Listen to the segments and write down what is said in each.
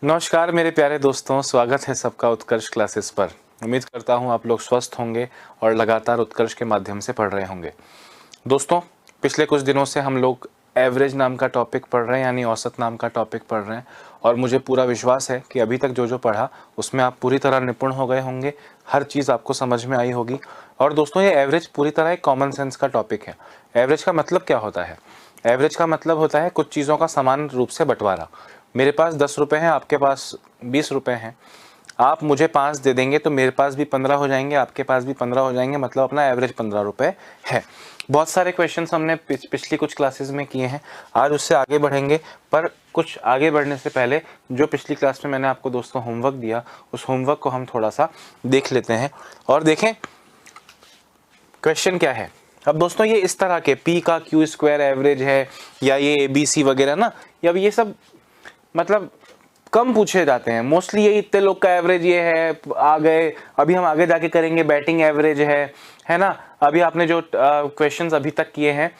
नमस्कार मेरे प्यारे दोस्तों, स्वागत है सबका उत्कर्ष क्लासेस पर। उम्मीद करता हूँ आप लोग स्वस्थ होंगे और लगातार उत्कर्ष के माध्यम से पढ़ रहे होंगे। दोस्तों, पिछले कुछ दिनों से हम लोग एवरेज नाम का टॉपिक पढ़ रहे हैं, यानी औसत नाम का टॉपिक पढ़ रहे हैं, और मुझे पूरा विश्वास है कि अभी तक जो पढ़ा उसमें आप पूरी तरह निपुण हो गए होंगे, हर चीज़ आपको समझ में आई होगी। और दोस्तों, ये एवरेज पूरी तरह एक कॉमन सेंस का टॉपिक है। एवरेज का मतलब क्या होता है? एवरेज का मतलब होता है कुछ चीज़ों का समान रूप से बंटवारा। मेरे पास 10 रुपये हैं, आपके पास 20 रुपये हैं। आप मुझे 5 दे देंगे तो मेरे पास भी 15 हो जाएंगे, आपके पास भी 15 हो जाएंगे, मतलब अपना एवरेज 15 रुपये है। बहुत सारे क्वेश्चंस हमने पिछली कुछ क्लासेस में किए हैं, आज उससे आगे बढ़ेंगे। पर कुछ आगे बढ़ने से पहले जो पिछली क्लास में मैंने आपको दोस्तों होमवर्क दिया, उस होमवर्क को हम थोड़ा सा देख लेते हैं और देखें क्वेश्चन क्या है। अब दोस्तों, ये इस तरह के पी का क्यू स्क्वायर एवरेज है या ये ABC वगैरह ना, अब ये सब मतलब कम पूछे जाते हैं। मोस्टली ये इतने लोग का एवरेज ये है, आ गए। अभी हम आगे जाके करेंगे बैटिंग एवरेज है ना। अभी आपने जो क्वेश्चंस अभी तक किए हैं,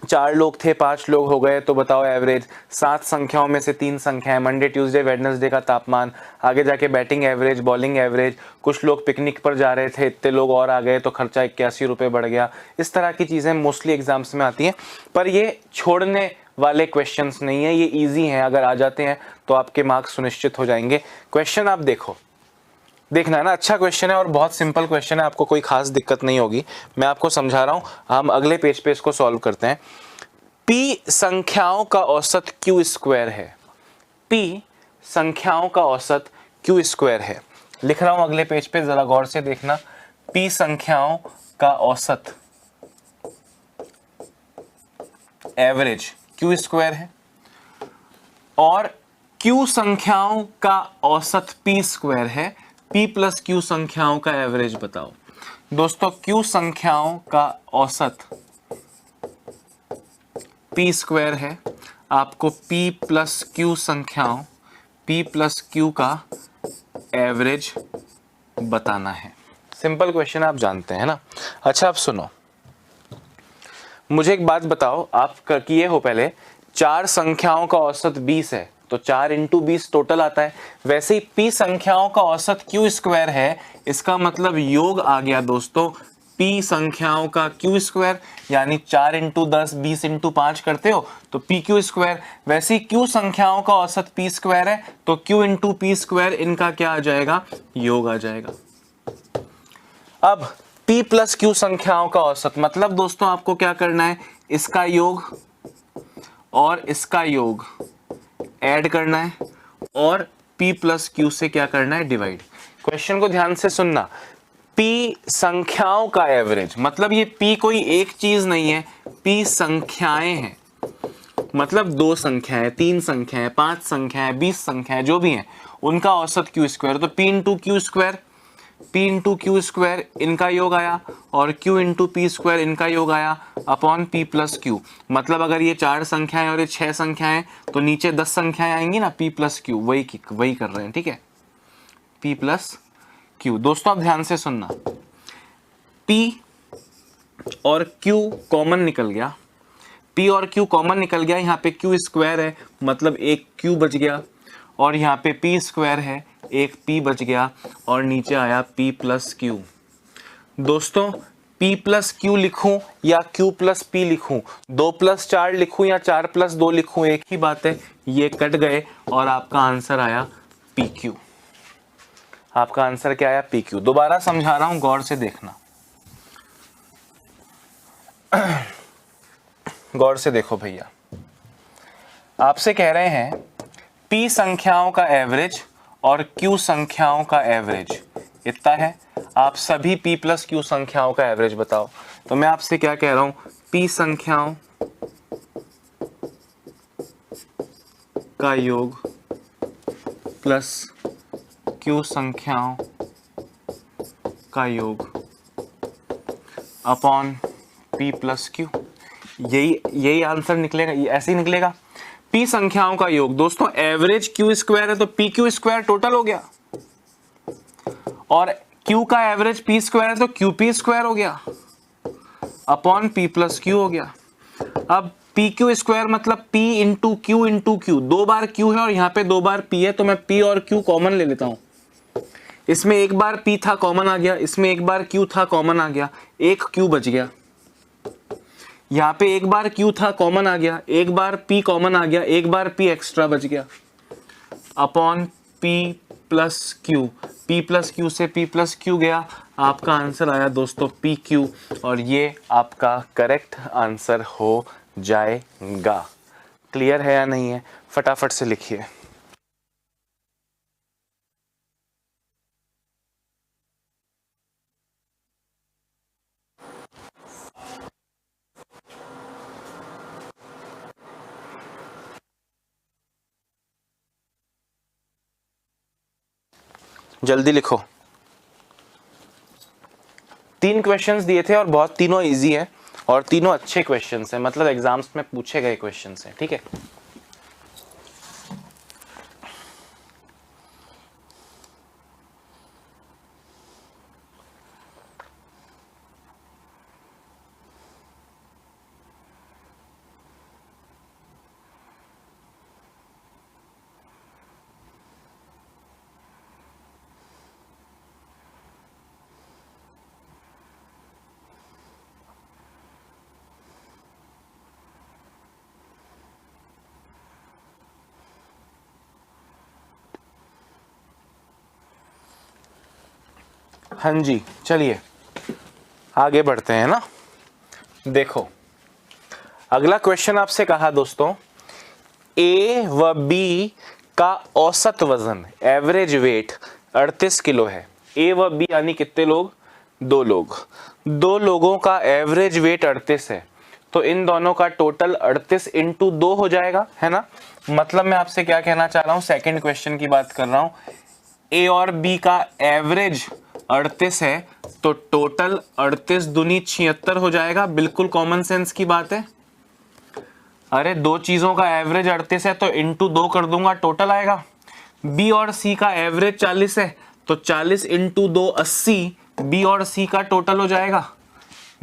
4 लोग थे 5 लोग हो गए तो बताओ एवरेज। 7 संख्याओं में से 3 संख्याएं, मंडे ट्यूसडे वेडनेसडे का तापमान। आगे जाके बैटिंग एवरेज, बॉलिंग एवरेज। कुछ लोग पिकनिक पर जा रहे थे, इतने लोग और आ गए तो खर्चा 81 रुपये बढ़ गया। इस तरह की चीज़ें मोस्टली एग्जाम्स में आती हैं, पर ये छोड़ने वाले क्वेश्चंस नहीं है, ये इजी हैं। अगर आ जाते हैं तो आपके मार्क्स सुनिश्चित हो जाएंगे। क्वेश्चन आप देखना है ना, अच्छा क्वेश्चन है और बहुत सिंपल क्वेश्चन है, आपको कोई खास दिक्कत नहीं होगी। मैं आपको समझा रहा हूं, हम अगले पेज पे इसको सॉल्व करते हैं। P संख्याओं का औसत Q स्क्वायर है। P संख्याओं का औसत Q स्क्वायर है। लिख रहा हूं अगले पेज पे, जरा गौर से देखना। P संख्याओं का औसत एवरेज Q स्क्वायर है और Q संख्याओं का औसत P स्क्वायर है। P प्लस Q संख्याओं का एवरेज बताओ। दोस्तों, Q संख्याओं का औसत P स्क्वायर है, आपको P प्लस Q संख्याओं P प्लस Q का एवरेज बताना है। सिंपल क्वेश्चन, आप जानते हैं ना। अच्छा, अब सुनो, मुझे एक बात बताओ, आप किए हो पहले। 4 संख्याओं का औसत 20 है तो 4 इंटू 20 टोटल आता है। वैसे ही P संख्याओं का औसत Q स्क्वायर है, इसका मतलब योग आ गया दोस्तों P संख्याओं का Q स्क्वायर, यानी 4 इंटू 10 20 इंटू 5 करते हो तो PQ स्क्वायर। वैसे ही Q संख्याओं का औसत P स्क्वायर है तो Q इंटू P स्क्वायर, इनका क्या आ जाएगा? योग आ जाएगा। अब P प्लस Q संख्याओं का औसत, मतलब दोस्तों आपको क्या करना है, इसका योग और इसका योग ऐड करना है और P प्लस Q से क्या करना है? डिवाइड। क्वेश्चन को ध्यान से सुनना। P संख्याओं का एवरेज, मतलब ये P कोई एक चीज नहीं है, P संख्याएं हैं। मतलब 2 संख्याएं, 3 संख्याएं, 5 संख्याएं, 20 संख्याएं, जो भी हैं उनका औसत Q स्क्वायर। तो P into Q square, P into Q square इनका योग आया और Q इंटू P स्क्वायर इनका योग आया अपॉन P प्लस Q। मतलब अगर ये 4 संख्याएं और ये 6 संख्याएं तो नीचे 10 संख्याएं आएंगी ना, P प्लस Q, वही कर रहे हैं, ठीक है, P प्लस Q। दोस्तों आप ध्यान से सुनना, P और Q कॉमन निकल गया, P और Q कॉमन निकल गया। यहाँ पे Q स्क्वायर है, मतलब एक Q बच गया, और यहाँ पे P स्क्वायर है, एक P बच गया, और नीचे आया P प्लस Q। दोस्तों, P प्लस Q लिखूं या Q प्लस P लिखूं, 2 प्लस 4 लिखूं या 4 प्लस 2 लिखूं, एक ही बात है। ये कट गए और आपका आंसर आया PQ। आपका आंसर क्या आया? PQ। दोबारा समझा रहा हूं, गौर से देखना, गौर से देखो भैया। आपसे कह रहे हैं P संख्याओं का एवरेज और Q संख्याओं का एवरेज इतना है। आप सभी P प्लस Q संख्याओं का एवरेज बताओ। तो मैं आपसे क्या कह रहा हूं, P संख्याओं का योग प्लस Q संख्याओं का योग अपॉन P प्लस Q। यही आंसर निकलेगा, ऐसे ही निकलेगा। P संख्याओं का योग, दोस्तों एवरेज Q स्क्वायर है तो PQ स्क्वायर टोटल हो गया, और Q का एवरेज P स्क्वायर है तो QP स्क्वायर हो गया अपॉन P प्लस Q हो गया। अब पी क्यू स्क्वायर मतलब P इंटू क्यू, 2 बार Q है और यहाँ पे 2 बार P है, तो मैं P और Q कॉमन ले लेता हूँ। इसमें एक बार P था कॉमन आ गया, इसमें एक बार Q था कॉमन आ गया, एक Q बच गया। यहाँ पे एक बार Q था कॉमन आ गया, एक बार P कॉमन आ गया, एक बार P एक्स्ट्रा बच गया upon P plus Q। P plus Q से P प्लस Q गया, आपका आंसर आया दोस्तों PQ, और ये आपका करेक्ट आंसर हो जाएगा। क्लियर है या नहीं है? फटाफट से लिखिए। जल्दी लिखो। 3 क्वेश्चंस दिए थे और बहुत तीनों इजी हैं और तीनों अच्छे क्वेश्चंस हैं, मतलब एग्जाम्स में पूछे गए क्वेश्चंस हैं। ठीक है, हाँ जी, चलिए आगे बढ़ते हैं ना। देखो, अगला क्वेश्चन आपसे कहा दोस्तों, ए व बी का औसत वजन एवरेज वेट 38 किलो है। ए व बी यानी कितने लोग? 2 लोग। 2 लोगों का एवरेज वेट 38 है, तो इन दोनों का टोटल 38 इंटू 2 हो जाएगा, है ना। मतलब मैं आपसे क्या कहना चाह रहा हूं, सेकंड क्वेश्चन की बात कर रहा हूं। ए और बी का एवरेज 38 है, तो टोटल 38 दूनी 76 हो जाएगा। बिल्कुल कॉमन सेंस की बात है। अरे 2 चीजों का एवरेज 38 है तो इंटू 2 कर दूंगा, टोटल आएगा। बी और सी का एवरेज 40 है, तो 40 इंटू 2 80, बी और सी का टोटल हो जाएगा।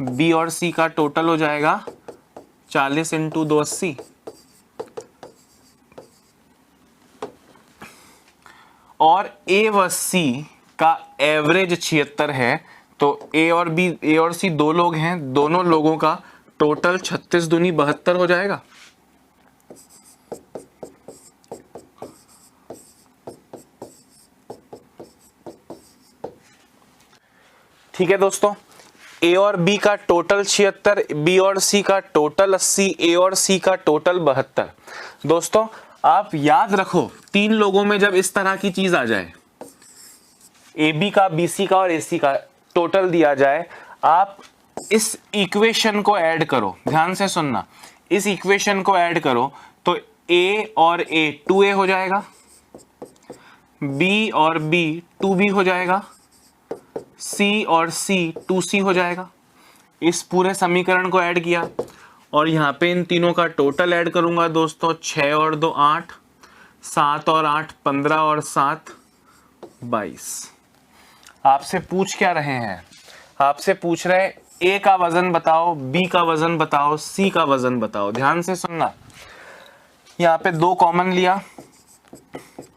बी और सी का टोटल हो जाएगा 40 इंटू 2 80। और ए व सी का एवरेज 76 है, तो ए और सी 2 लोग हैं, दोनों लोगों का टोटल 36 दूनी 72 हो जाएगा। ठीक है दोस्तों, ए और बी का टोटल 76, बी और सी का टोटल 80, ए और सी का टोटल 72। दोस्तों आप याद रखो, 3 लोगों में जब इस तरह की चीज आ जाए, ए बी का, बी सी का और ए सी का टोटल दिया जाए, आप इस इक्वेशन को ऐड करो। ध्यान से सुनना, इस इक्वेशन को ऐड करो तो ए और ए 2a हो जाएगा, बी और बी 2b हो जाएगा, सी और सी 2c हो जाएगा। इस पूरे समीकरण को ऐड किया और यहां पे इन तीनों का टोटल ऐड करूंगा दोस्तों। 6 और 2 8, 7 और 8 15 और 7 22। आपसे पूछ क्या रहे हैं? आपसे पूछ रहे ए का वजन बताओ, बी का वजन बताओ, सी का वजन बताओ। ध्यान से सुनना, यहाँ पे 2 कॉमन लिया,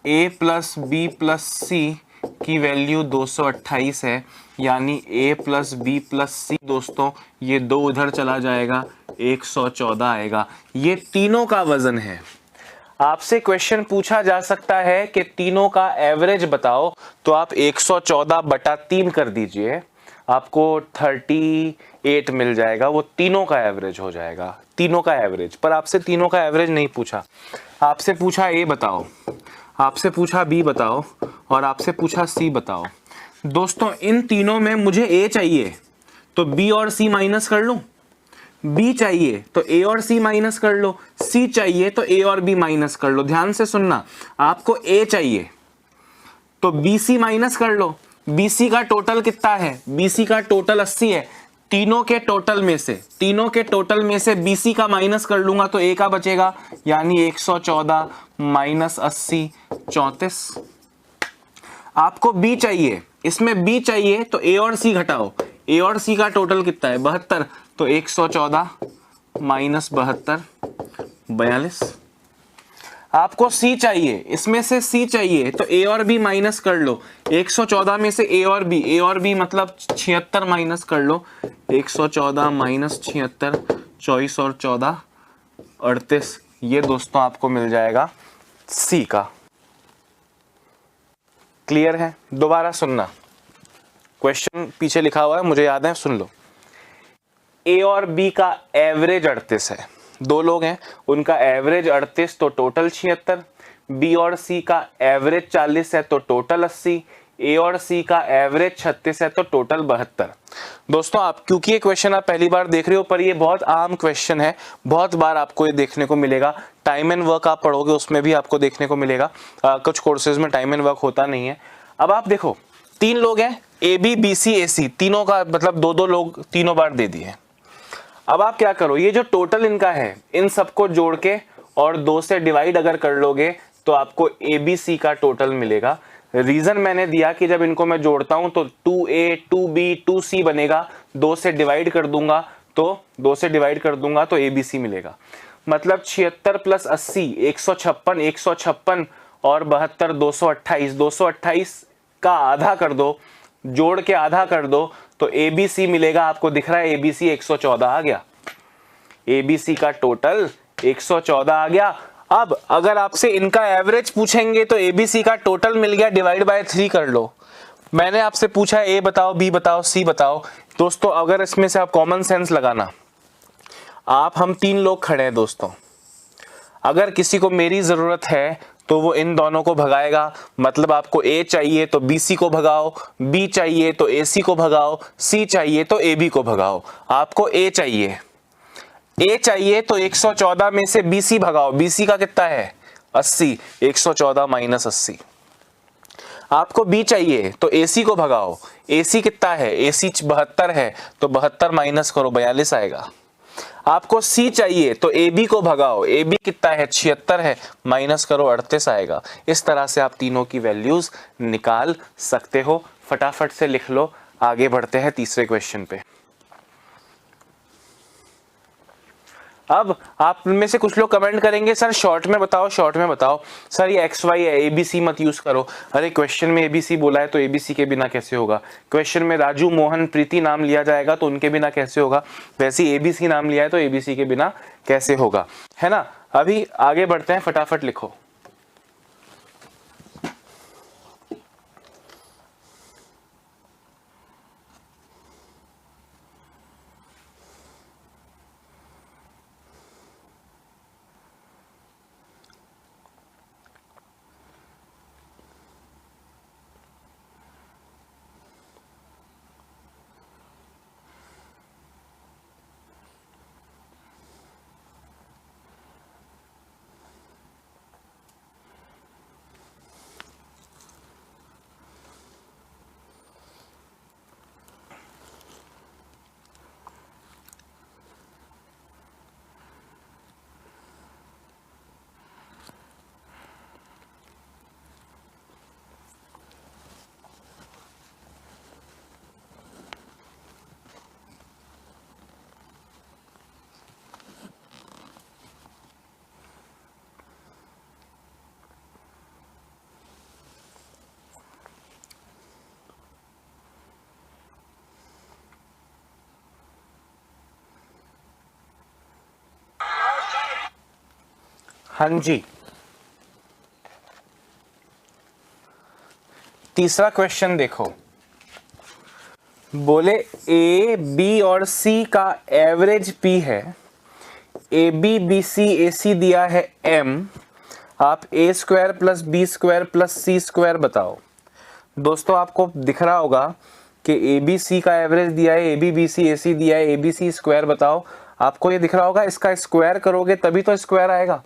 ए प्लस बी प्लस सी की वैल्यू 228 है, यानी ए प्लस बी प्लस सी दोस्तों, ये 2 उधर चला जाएगा, 114 आएगा। ये तीनों का वजन है। आपसे क्वेश्चन पूछा जा सकता है कि तीनों का एवरेज बताओ, तो आप 114 बटा 3 कर दीजिए, आपको 38 मिल जाएगा। वो तीनों का एवरेज हो जाएगा, तीनों का एवरेज। पर आपसे तीनों का एवरेज नहीं पूछा, आपसे पूछा ए बताओ, आपसे पूछा बी बताओ और आपसे पूछा सी बताओ। दोस्तों इन तीनों में मुझे ए चाहिए तो बी और सी माइनस कर लूं, बी चाहिए तो ए और सी माइनस कर लो, सी चाहिए तो ए और बी माइनस कर लो। ध्यान से सुनना, आपको ए चाहिए तो बी सी माइनस कर लो। बी सी का टोटल कितना है? बी सी का टोटल 80 है। तीनों के टोटल में से बी सी का माइनस कर लूंगा तो ए का बचेगा, यानी 114 माइनस 80 34। आपको बी चाहिए, इसमें बी चाहिए तो ए और सी घटाओ। ए और सी का टोटल कितना है? 72, तो 114 माइनस 72 42। आपको C चाहिए, इसमें से C चाहिए तो A और B माइनस कर लो। 114 में से A और B मतलब 76 माइनस कर लो। 114 माइनस 76, 24 और 14 38। ये दोस्तों आपको मिल जाएगा C का। क्लियर है? दोबारा सुनना, क्वेश्चन पीछे लिखा हुआ है, मुझे याद है, सुन लो। A और B का एवरेज 38 है, दो लोग हैं, उनका एवरेज 38 तो टोटल 76। B और C का एवरेज 40 है तो टोटल 80। A और C का एवरेज 36 है तो टोटल 72। दोस्तों आप क्योंकि ये क्वेश्चन आप पहली बार देख रहे हो, पर ये बहुत आम क्वेश्चन है, बहुत बार आपको ये देखने को मिलेगा। टाइम एंड वर्क आप पढ़ोगे उसमें भी आपको देखने को मिलेगा। कुछ कोर्सेज में टाइम एंड वर्क होता नहीं है। अब आप देखो, तीन लोग हैं, ए बी बी सी ए सी, तीनों का मतलब दो दो लोग तीनों बार दे दिए। अब आप क्या करो, ये जो टोटल इनका है इन सबको जोड़ के और 2 से डिवाइड अगर कर लोगे तो आपको ए बी सी का टोटल मिलेगा। रीजन मैंने दिया कि जब इनको मैं जोड़ता हूं तो 2A 2B 2C बनेगा, 2 से डिवाइड कर दूंगा तो ए बी सी मिलेगा। मतलब 76 प्लस 80 156 और 72 228। 228 का आधा कर दो, जोड़ के आधा कर दो तो ABC मिलेगा। आपको दिख रहा है ABC 114 आ गया। ABC का टोटल 114 आ गया। अब अगर आपसे इनका एवरेज पूछेंगे तो ABC का टोटल मिल गया, डिवाइड बाय 3 कर लो। मैंने आपसे पूछा A बताओ, B बताओ, C बताओ। दोस्तों अगर इसमें से आप कॉमन सेंस लगाना, आप हम 3 लोग खड़े हैं दोस्तों, अगर किसी को मेरी जरूरत है तो वो इन दोनों को भगाएगा। मतलब आपको A चाहिए तो BC को भगाओ, B चाहिए तो AC को भगाओ, C चाहिए तो AB को भगाओ। आपको A चाहिए तो 114 में से BC भगाओ। BC का कितना है 80, 114 माइनस 80। आपको B चाहिए तो AC को भगाओ। AC कितना है, AC 72 है तो 72 माइनस करो 42 आएगा। आपको C चाहिए तो AB को भगाओ। AB कितना है 76 है, माइनस करो 38 आएगा। इस तरह से आप तीनों की वैल्यूज निकाल सकते हो। फटाफट से लिख लो। आगे बढ़ते हैं तीसरे क्वेश्चन पे। अब आप में से कुछ लोग कमेंट करेंगे सर शॉर्ट में बताओ, शॉर्ट में बताओ। सर ये XY है, ABC मत यूज करो। अरे क्वेश्चन में ABC बोला है तो ABC के बिना कैसे होगा। क्वेश्चन में राजू, मोहन, प्रीति नाम लिया जाएगा तो उनके बिना कैसे होगा। वैसे ही ABC नाम लिया है तो ABC के बिना कैसे होगा, है ना। अभी आगे बढ़ते हैं, फटाफट लिखो। हाँ जी, तीसरा क्वेश्चन देखो। बोले A, B और C का एवरेज P है। AB BC AC दिया है M। आप A square plus B square plus C square बताओ। दोस्तों आपको दिख रहा होगा कि ABC का एवरेज दिया है, AB BC AC दिया है, ABC स्क्वायर बताओ। आपको ये दिख रहा होगा, इसका स्क्वायर करोगे तभी तो स्क्वायर आएगा।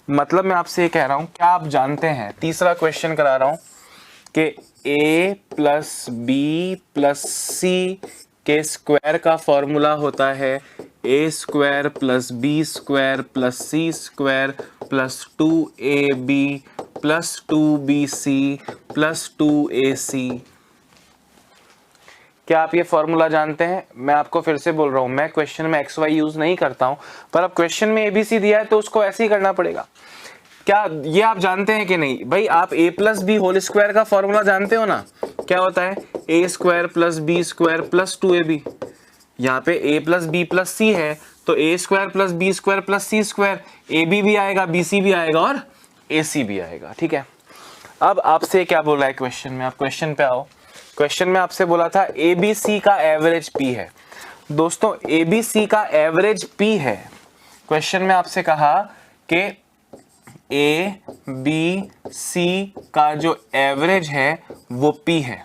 मतलब मैं आपसे ये कह रहा हूं, क्या आप जानते हैं, तीसरा क्वेश्चन करा रहा हूं कि A plus B plus C के स्क्वायर का फॉर्मूला होता है A square plus B square plus C square plus 2AB plus 2BC plus 2AC। क्या आप ये फॉर्मूला जानते हैं? मैं आपको फिर से बोल रहा हूँ, मैं क्वेश्चन में एक्स वाई यूज नहीं करता हूँ, पर अब क्वेश्चन में एबीसी दिया है तो उसको ऐसे ही करना पड़ेगा। क्या ये आप जानते हैं कि नहीं भाई? आप a plus B whole square का फॉर्मूला जानते हो ना? क्या होता है? A square plus B square plus 2ab। यहाँ पे a plus B plus c है तो A square plus B square plus C square, A B भी आएगा, बी सी भी आएगा और ए सी भी आएगा। ठीक है, अब आपसे क्या बोला है क्वेश्चन में? आप क्वेश्चन पे आओ। क्वेश्चन में आपसे बोला था ए बी सी का एवरेज पी है। दोस्तों ए बी सी का एवरेज पी है। क्वेश्चन में आपसे कहा कि ए बी सी का जो एवरेज है वो पी है।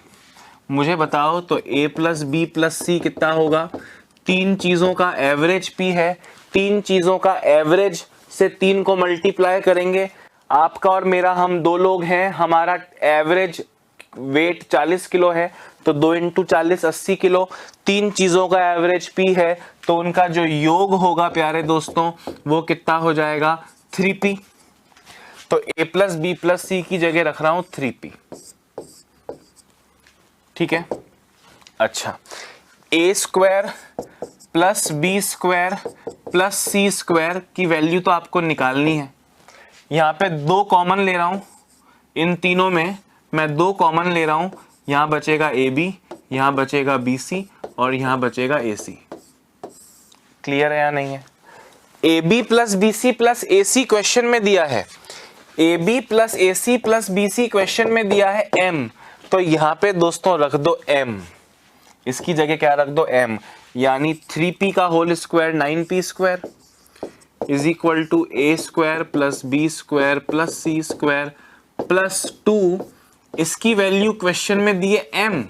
मुझे बताओ तो a प्लस बी प्लस सी कितना होगा? तीन चीजों का एवरेज p है, तीन चीजों का एवरेज से 3 को मल्टीप्लाई करेंगे। आपका और मेरा, हम 2 लोग हैं, हमारा एवरेज वेट 40 किलो है तो 2 इंटू 40 80 किलो। तीन चीजों का एवरेज p है तो उनका जो योग होगा प्यारे दोस्तों वो कितना हो जाएगा? 3p। तो a plus B plus C की जगह रख रहा हूं 3p। ठीक है, अच्छा, A square plus B square plus C square की वैल्यू तो आपको निकालनी है। यहाँ पे 2 कॉमन ले रहा हूं, इन तीनों में मैं 2 कॉमन ले रहा हूं। यहाँ बचेगा ए बी, यहाँ बचेगा बी सी और यहाँ बचेगा ए सी। क्लियर है या नहीं है? A b plus B C plus A c question में दिया है, a b plus A c plus B c question में दिया है m, तो यहां पे दोस्तों रख दो m, इसकी जगह क्या रख दो m, यानी 3p का whole square 9p square is equal to a square plus B square plus C square plus 2। इसकी वैल्यू क्वेश्चन में दी है m,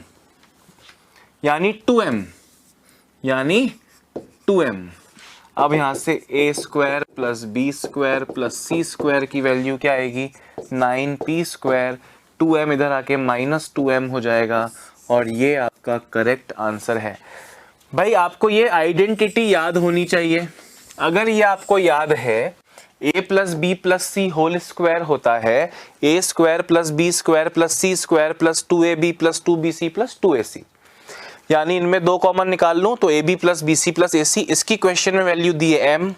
यानी 2m, यानी 2m। अब यहां से A square plus B square plus C square की वैल्यू क्या आएगी? 9p स्क्वायर, 2m इधर आके माइनस 2m हो जाएगा और ये आपका करेक्ट आंसर है। भाई आपको ये आइडेंटिटी याद होनी चाहिए। अगर ये आपको याद है a plus B plus C whole square होता है A square plus B square plus C square plus 2ab plus 2bc plus 2ac, यानी इनमें 2 कॉमन निकाल लूं तो ab plus B C plus ए सी। इसकी क्वेश्चन में वैल्यू दी है m,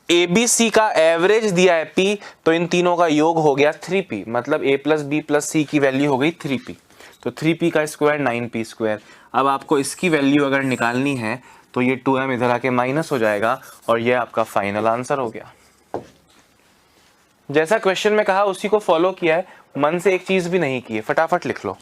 ए बी सी का एवरेज दिया है p, तो इन तीनों का योग हो गया 3p, मतलब a plus B plus C की वैल्यू हो गई 3p, तो 3p का स्क्वायर 9p स्क्वायर। अब आपको इसकी वैल्यू अगर निकालनी है तो ये 2m इधर आके माइनस हो जाएगा और ये आपका फाइनल आंसर हो गया। जैसा क्वेश्चन में कहा उसी को फॉलो किया है, मन से एक चीज भी नहीं की है। फटाफट लिख लो।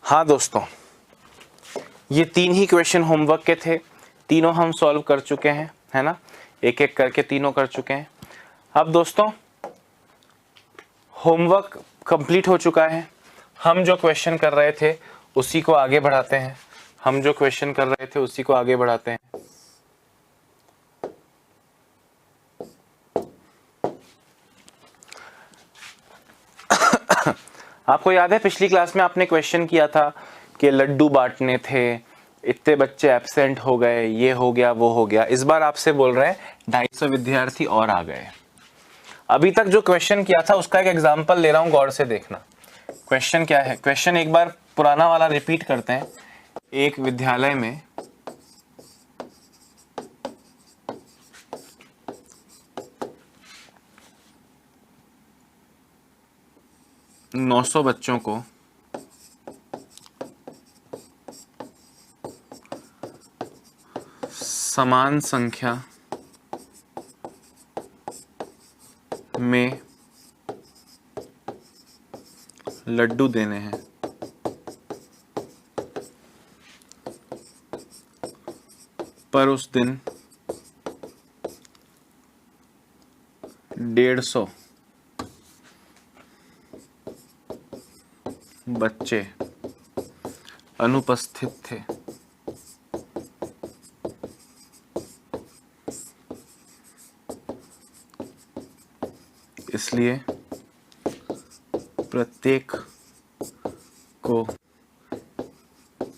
हाँ दोस्तों, ये 3 ही क्वेश्चन होमवर्क के थे, तीनों हम सॉल्व कर चुके हैं, है ना? एक एक करके तीनों कर चुके हैं। अब दोस्तों होमवर्क कंप्लीट हो चुका है, हम जो क्वेश्चन कर रहे थे उसी को आगे बढ़ाते हैं। हम जो क्वेश्चन कर रहे थे उसी को आगे बढ़ाते हैं। आपको याद है पिछली क्लास में आपने क्वेश्चन किया था कि लड्डू बांटने थे, इतने बच्चे एब्सेंट हो गए, ये हो गया वो हो गया। इस बार आपसे बोल रहे हैं 250 विद्यार्थी और आ गए। अभी तक जो क्वेश्चन किया था उसका एक एग्जांपल ले रहा हूं, गौर से देखना। क्वेश्चन क्या है? क्वेश्चन एक बार पुराना वाला रिपीट करते हैं। एक विद्यालय में 900 बच्चों को समान संख्या में लड्डू देने हैं। पर उस दिन 150 बच्चे अनुपस्थित थे। इसलिए प्रत्येक को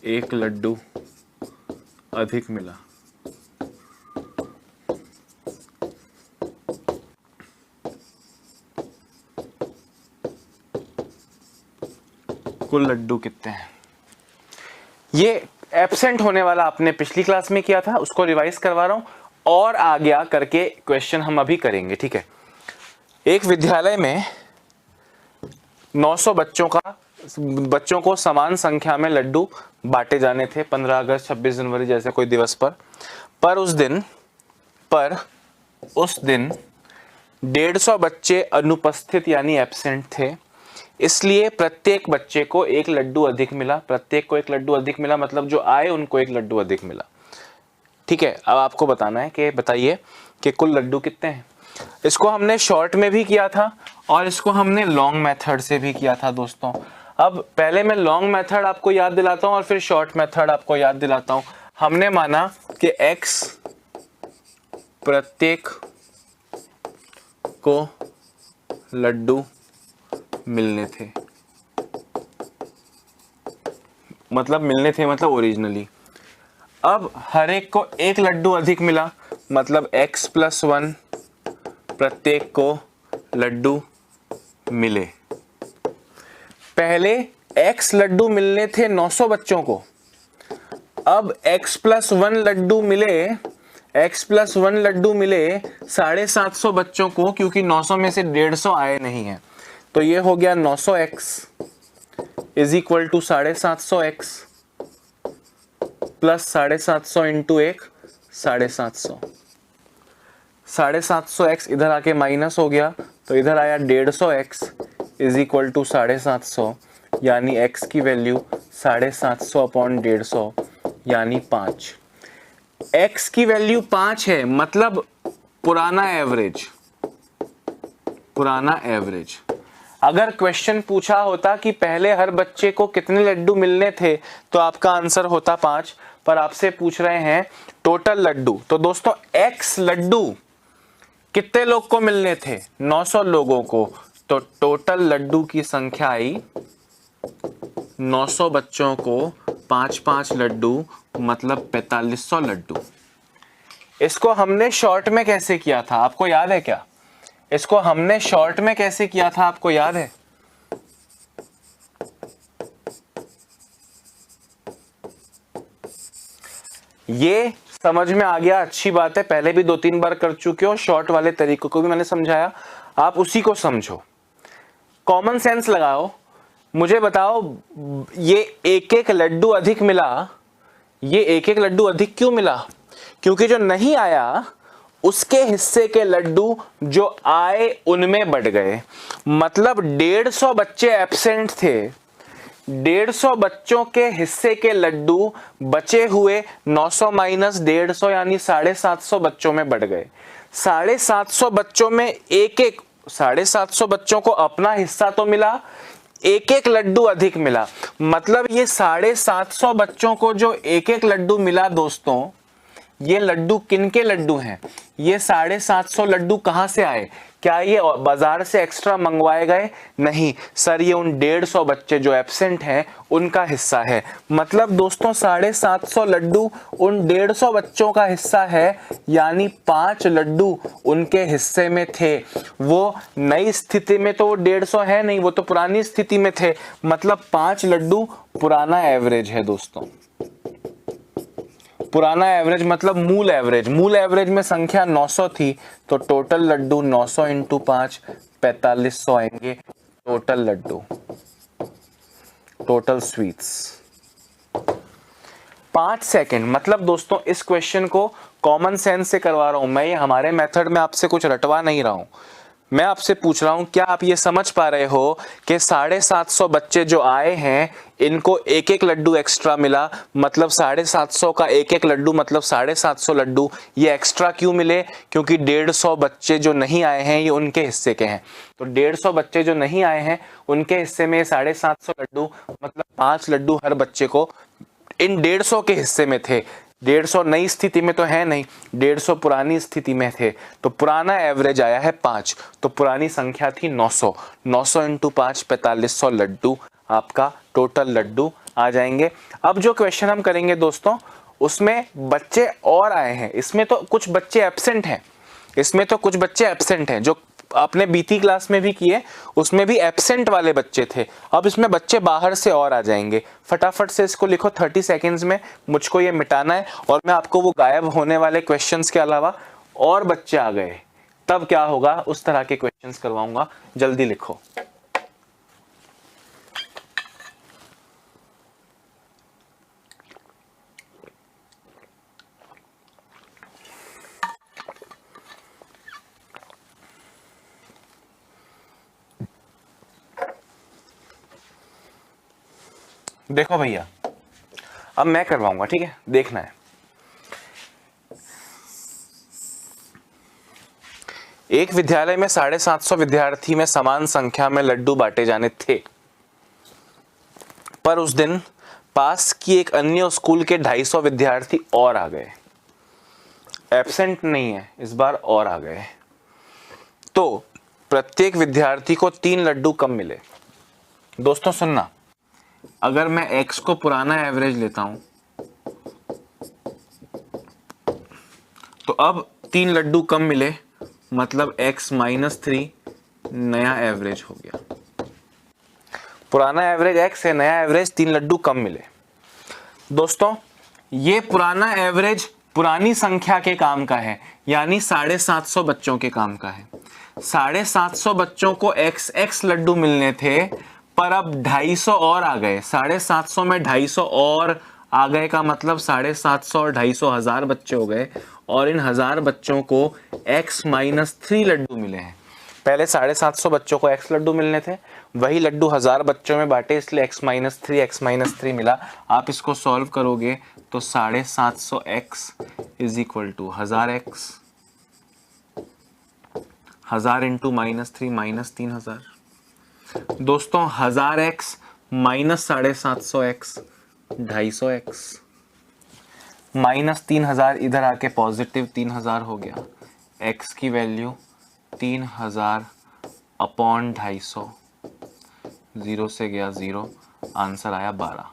एक लड्डू अधिक मिला। कुल लड्डू कितने हैं? ये एब्सेंट होने वाला आपने पिछली क्लास में किया था, उसको रिवाइज करवा रहा हूं और आगे करके क्वेश्चन हम अभी करेंगे। ठीक है, एक विद्यालय में 900 बच्चों को समान संख्या में लड्डू बांटे जाने थे 15 अगस्त 26 जनवरी जैसे कोई दिवस पर उस दिन 150 बच्चे अनुपस्थित यानी एब्सेंट थे। इसलिए प्रत्येक बच्चे को एक लड्डू अधिक मिला। प्रत्येक को एक लड्डू अधिक मिला मतलब जो आए उनको एक लड्डू अधिक मिला। ठीक है, अब आपको बताना है कि बताइए कि कुल लड्डू कितने हैं। इसको हमने शॉर्ट में भी किया था और इसको हमने लॉन्ग मेथड से भी किया था दोस्तों। अब पहले मैं लॉन्ग मेथड आपको याद दिलाता हूं और फिर शॉर्ट मेथड आपको याद दिलाता हूं। हमने माना कि x प्रत्येक को लड्डू मिलने थे, मतलब ओरिजिनली। अब हर एक को एक लड्डू अधिक मिला मतलब x + 1 प्रत्येक को लड्डू मिले। पहले x लड्डू मिलने थे 900 बच्चों को, अब x + 1 लड्डू मिले 750 बच्चों को, क्योंकि 900 में से 150 आए नहीं हैं। तो ये हो गया 900x = 750x plus 750 into 1 750। 750x इधर आके माइनस हो गया तो इधर आया 150x = 750, यानी x की वैल्यू 750/150 यानी 5। x की वैल्यू 5 है मतलब पुराना एवरेज। अगर क्वेश्चन पूछा होता कि पहले हर बच्चे को कितने लड्डू मिलने थे तो आपका आंसर होता 5, पर आपसे पूछ रहे हैं टोटल लड्डू। तो दोस्तों x लड्डू कितने लोग को मिलने थे? 900 लोगों को। तो टोटल लड्डू की संख्या आई 900 बच्चों को 5-5 लड्डू मतलब 4500 लड्डू। इसको हमने शॉर्ट में कैसे किया था आपको याद है क्या? इसको हमने शॉर्ट में कैसे किया था आपको याद है? ये समझ में आ गया, अच्छी बात है। पहले भी 2-3 बार कर चुके हो, शॉर्ट वाले तरीकों को भी मैंने समझाया, आप उसी को समझो, कॉमन सेंस लगाओ। मुझे बताओ ये एक लड्डू अधिक मिला, ये एक लड्डू अधिक क्यों मिला? क्योंकि जो नहीं आया उसके हिस्से के लड्डू जो आए उनमें बढ़ गए। मतलब 150 बच्चे एब्सेंट थे, 150 बच्चों के हिस्से के लड्डू बचे हुए 900 - 150 यानी 750 बच्चों में बढ़ गए। 750 बच्चों में 750 बच्चों को अपना हिस्सा तो मिला, एक लड्डू अधिक मिला। मतलब ये 750 बच्चों को जो एक लड्डू मिला दोस्तों, ये लड्डू किन के लड्डू हैं? ये 750 लड्डू कहां से आए? क्या ये बाजार से एक्स्ट्रा मंगवाए गए? नहीं सर, ये उन 150 बच्चे जो एब्सेंट हैं उनका हिस्सा है। मतलब दोस्तों 750 लड्डू उन 150 बच्चों का हिस्सा है, यानी 5 लड्डू उनके हिस्से में थे। वो नई स्थिति में तो वो 150 है नहीं, वो तो पुरानी स्थिति में थे। मतलब 5 लड्डू पुराना एवरेज है दोस्तों। पुराना एवरेज मतलब मूल एवरेज में संख्या 900 थी तो टोटल लड्डू 900 × 5 4500 आएंगे टोटल लड्डू। Total sweets. 5 सेकेंड, मतलब दोस्तों इस क्वेश्चन को कॉमन सेंस से करवा रहा हूं मैं, ये हमारे मेथड में आपसे कुछ रटवा नहीं रहा हूं। मैं आपसे पूछ रहा हूं क्या आप ये समझ पा रहे हो कि 750 बच्चे जो आए हैं इनको एक एक लड्डू एक्स्ट्रा मिला, मतलब 750 का एक एक लड्डू मतलब 750 लड्डू। ये एक्स्ट्रा क्यों मिले? क्योंकि 150 बच्चे जो नहीं आए हैं ये उनके हिस्से के हैं, तो 150 बच्चे जो नहीं आए हैं उनके हिस्से में 750 लड्डू, मतलब 5 लड्डू हर बच्चे को इन 150 के हिस्से में थे। 150 नई स्थिति में तो है नहीं, 150 पुरानी स्थिति में थे, तो पुराना एवरेज आया है 5, तो पुरानी संख्या थी 900। 900 इंटू 5 4500 लड्डू आपका टोटल लड्डू आ जाएंगे। अब जो क्वेश्चन हम करेंगे दोस्तों उसमें बच्चे और आए हैं, इसमें तो कुछ बच्चे एब्सेंट हैं, इसमें तो कुछ बच्चे एब्सेंट हैं जो आपने बीती क्लास में भी किए, उसमें भी एब्सेंट वाले बच्चे थे। अब इसमें बच्चे बाहर से और आ जाएंगे। फटाफट से इसको लिखो 30 सेकेंड्स में, मुझको ये मिटाना है और मैं आपको वो गायब होने वाले क्वेश्चंस के अलावा और बच्चे आ गए तब क्या होगा उस तरह के क्वेश्चंस करवाऊंगा। जल्दी लिखो। देखो भैया अब मैं करवाऊंगा, ठीक है, देखना है। एक विद्यालय में 750 विद्यार्थी में समान संख्या में लड्डू बांटे जाने थे, पर उस दिन पास की एक अन्य स्कूल के 250 विद्यार्थी और आ गए। एब्सेंट नहीं है इस बार, और आ गए, तो प्रत्येक विद्यार्थी को 3 लड्डू कम मिले। दोस्तों सुनना, अगर मैं x को पुराना एवरेज लेता हूं तो अब 3 लड्डू कम मिले, मतलब x -3 नया एवरेज हो गया। पुराना एवरेज x है, नया एवरेज 3 लड्डू कम मिले। दोस्तों ये पुराना एवरेज पुरानी संख्या के काम का है, यानी 750 बच्चों के काम का है। 750 बच्चों को x लड्डू मिलने थे, पर अब 250 और आ गए। 750 में 250 और आ गए का मतलब 750 और 250 1000 बच्चे हो गए, और इन 1000 बच्चों को x -3 लड्डू मिले हैं। पहले 750 बच्चों को x लड्डू मिलने थे, वही लड्डू 1000 बच्चों में बांटे, इसलिए x -3 मिला। आप इसको सॉल्व करोगे तो 750x is equal to 1000x, 1000 into -3 -3000। दोस्तों 1000x माइनस 750x 250x, -3000 इधर आके पॉजिटिव 3000 हो गया। x की वैल्यू 3000 अपॉन 250, 0 से गया 0, आंसर आया 12।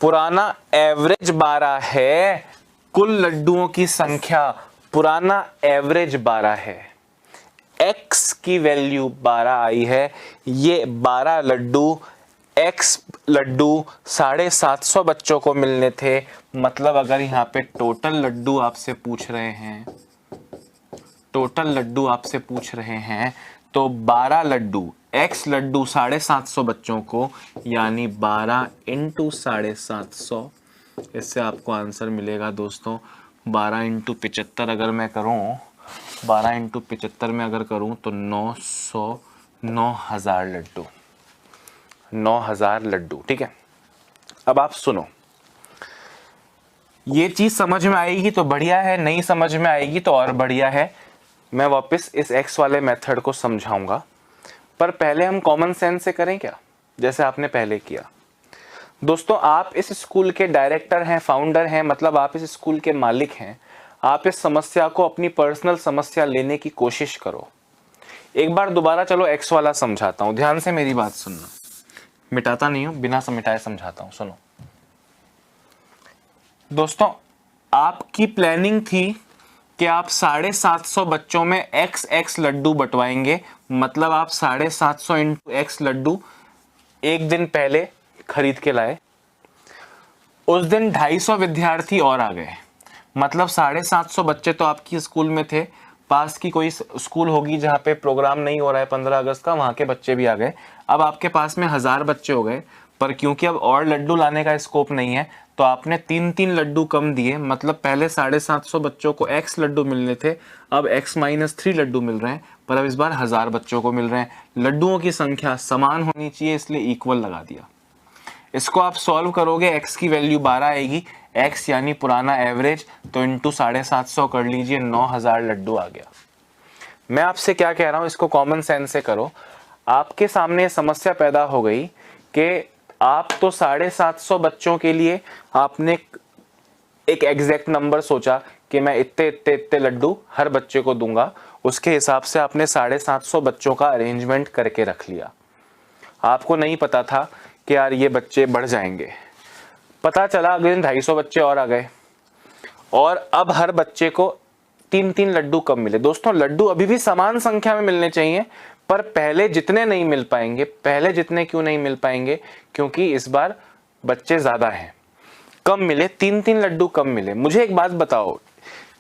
पुराना एवरेज 12 है, कुल लड्डुओं की संख्या पुराना एवरेज 12 है। x की वैल्यू 12 आई है, ये 12 लड्डू x लड्डू 750 बच्चों को मिलने थे, मतलब अगर यहाँ पे टोटल लड्डू आपसे पूछ रहे हैं, टोटल लड्डू आपसे पूछ रहे हैं तो 12 लड्डू x लड्डू 750 बच्चों को, यानी 12 इंटू 750, इससे आपको आंसर मिलेगा दोस्तों 12 इंटू 75 अगर मैं करूं, 12 इंटू 75 में अगर करूं तो 9000 लड्डू, 9000 लड्डू, ठीक है। अब आप सुनो, ये चीज समझ में आएगी तो बढ़िया है, नहीं समझ में आएगी तो और बढ़िया है। मैं वापस इस x वाले मेथड को समझाऊंगा, पर पहले हम कॉमन सेंस से करें क्या, जैसे आपने पहले किया। दोस्तों आप इस स्कूल के डायरेक्टर हैं, फाउंडर हैं, मतलब आप इस स्कूल के मालिक हैं। आप इस समस्या को अपनी पर्सनल समस्या लेने की कोशिश करो। एक बार दोबारा चलो x वाला समझाता हूं, ध्यान से मेरी बात सुनना, मिटाता नहीं हूं, बिना मिटाए समझाता हूं, सुनो। दोस्तों आपकी प्लानिंग थी कि आप 750 बच्चों में x लड्डू बंटवाएंगे, मतलब आप 750 इंटू x लड्डू एक दिन पहले खरीद के लाए। उस दिन 250 विद्यार्थी और आ गए, मतलब 750 बच्चे तो आपकी स्कूल में थे, पास की कोई स्कूल होगी जहाँ पे प्रोग्राम नहीं हो रहा है 15 अगस्त का, वहाँ के बच्चे भी आ गए। अब आपके पास में 1000 बच्चे हो गए, पर क्योंकि अब और लड्डू लाने का स्कोप नहीं है तो आपने 3-3 लड्डू कम दिए। मतलब पहले 750 बच्चों को x लड्डू मिलने थे, अब x-3 लड्डू मिल रहे हैं, पर अब इस बार 1000 बच्चों को मिल रहे हैं। लड्डुओं की संख्या समान होनी चाहिए, इसलिए इक्वल लगा दिया। इसको आप सॉल्व करोगे, x की वैल्यू 12 आएगी, x यानी पुराना एवरेज, तो इंटू 750 कर लीजिए, 9000 लड्डू आ गया। मैं आपसे क्या कह रहा हूं, इसको कॉमन सेंस से करो। आपके सामने समस्या पैदा हो गई कि आप तो 750 बच्चों के लिए आपने एक एग्जैक्ट नंबर सोचा कि मैं इतने इतने इतने लड्डू हर बच्चे को दूंगा, उसके हिसाब से आपने 750 बच्चों का अरेंजमेंट करके रख लिया। आपको नहीं पता था कि यार ये बच्चे बढ़ जाएंगे। पता चला अगले दिन 250 बच्चे और आ गए, और अब हर बच्चे को 3-3 लड्डू कम मिले। दोस्तों लड्डू अभी भी समान संख्या में मिलने चाहिए, पर पहले जितने नहीं मिल पाएंगे। पहले जितने क्यों नहीं मिल पाएंगे? क्योंकि इस बार बच्चे ज्यादा हैं, कम मिले, 3-3 लड्डू कम मिले। मुझे एक बात बताओ,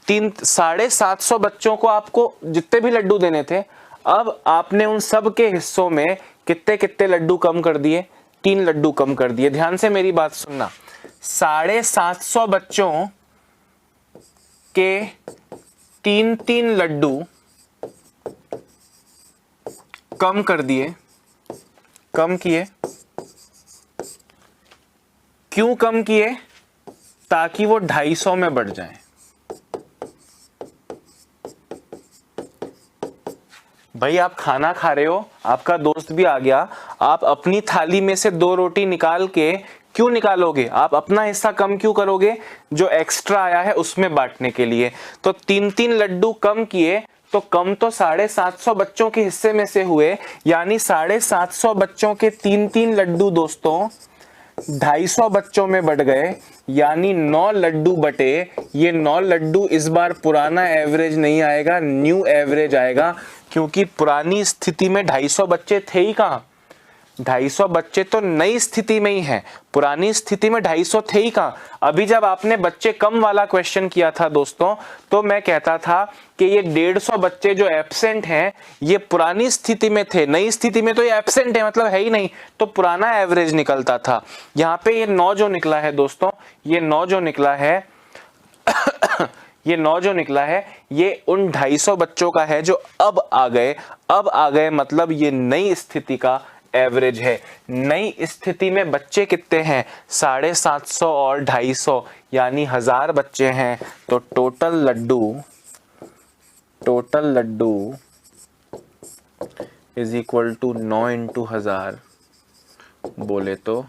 750 बच्चों को आपको जितने भी लड्डू देने थे, अब आपने उन सब के हिस्सों में कितने कितने लड्डू कम कर दिए? 3 लड्डू कम कर दिए। ध्यान से मेरी बात सुनना, 750 बच्चों के 3-3 लड्डू कम कर दिए। कम किए, क्यों कम किए? ताकि वो 250 में बढ़ जाएं। भाई आप खाना खा रहे हो, आपका दोस्त भी आ गया, आप अपनी थाली में से 2 रोटी निकाल के क्यों निकालोगे? आप अपना हिस्सा कम क्यों करोगे? जो एक्स्ट्रा आया है उसमें बांटने के लिए। तो 3-3 लड्डू कम किए, तो कम तो 750 बच्चों के हिस्से में से हुए, यानी 750 बच्चों के 3-3 लड्डू दोस्तों 250 बच्चों में बढ़ गए, यानी 9 लड्डू बटे। ये 9 लड्डू इस बार पुराना एवरेज नहीं आएगा, न्यू एवरेज आएगा, क्योंकि पुरानी स्थिति में 250 बच्चे थे ही कहां। 250 बच्चे तो नई स्थिति में ही हैं, पुरानी स्थिति में 250 थे ही कहां। अभी जब आपने बच्चे कम वाला क्वेश्चन किया था दोस्तों, तो मैं कहता था कि ये 150 बच्चे जो एब्सेंट हैं ये पुरानी स्थिति में थे, नई स्थिति में तो ये एब्सेंट है, मतलब है ही नहीं, तो पुराना एवरेज निकलता था। यहाँ पे ये 9 जो निकला है दोस्तों, ये 9 जो निकला है ये 9 जो निकला है, ये उन 250 बच्चों का है जो अब आ गए। अब आ गए मतलब ये नई स्थिति का एवरेज है। नई स्थिति में बच्चे कितने हैं? 750 और 250, यानी 1000 बच्चे हैं। तो टोटल लड्डू इज इक्वल टू 9 इंटू 1000, बोले तो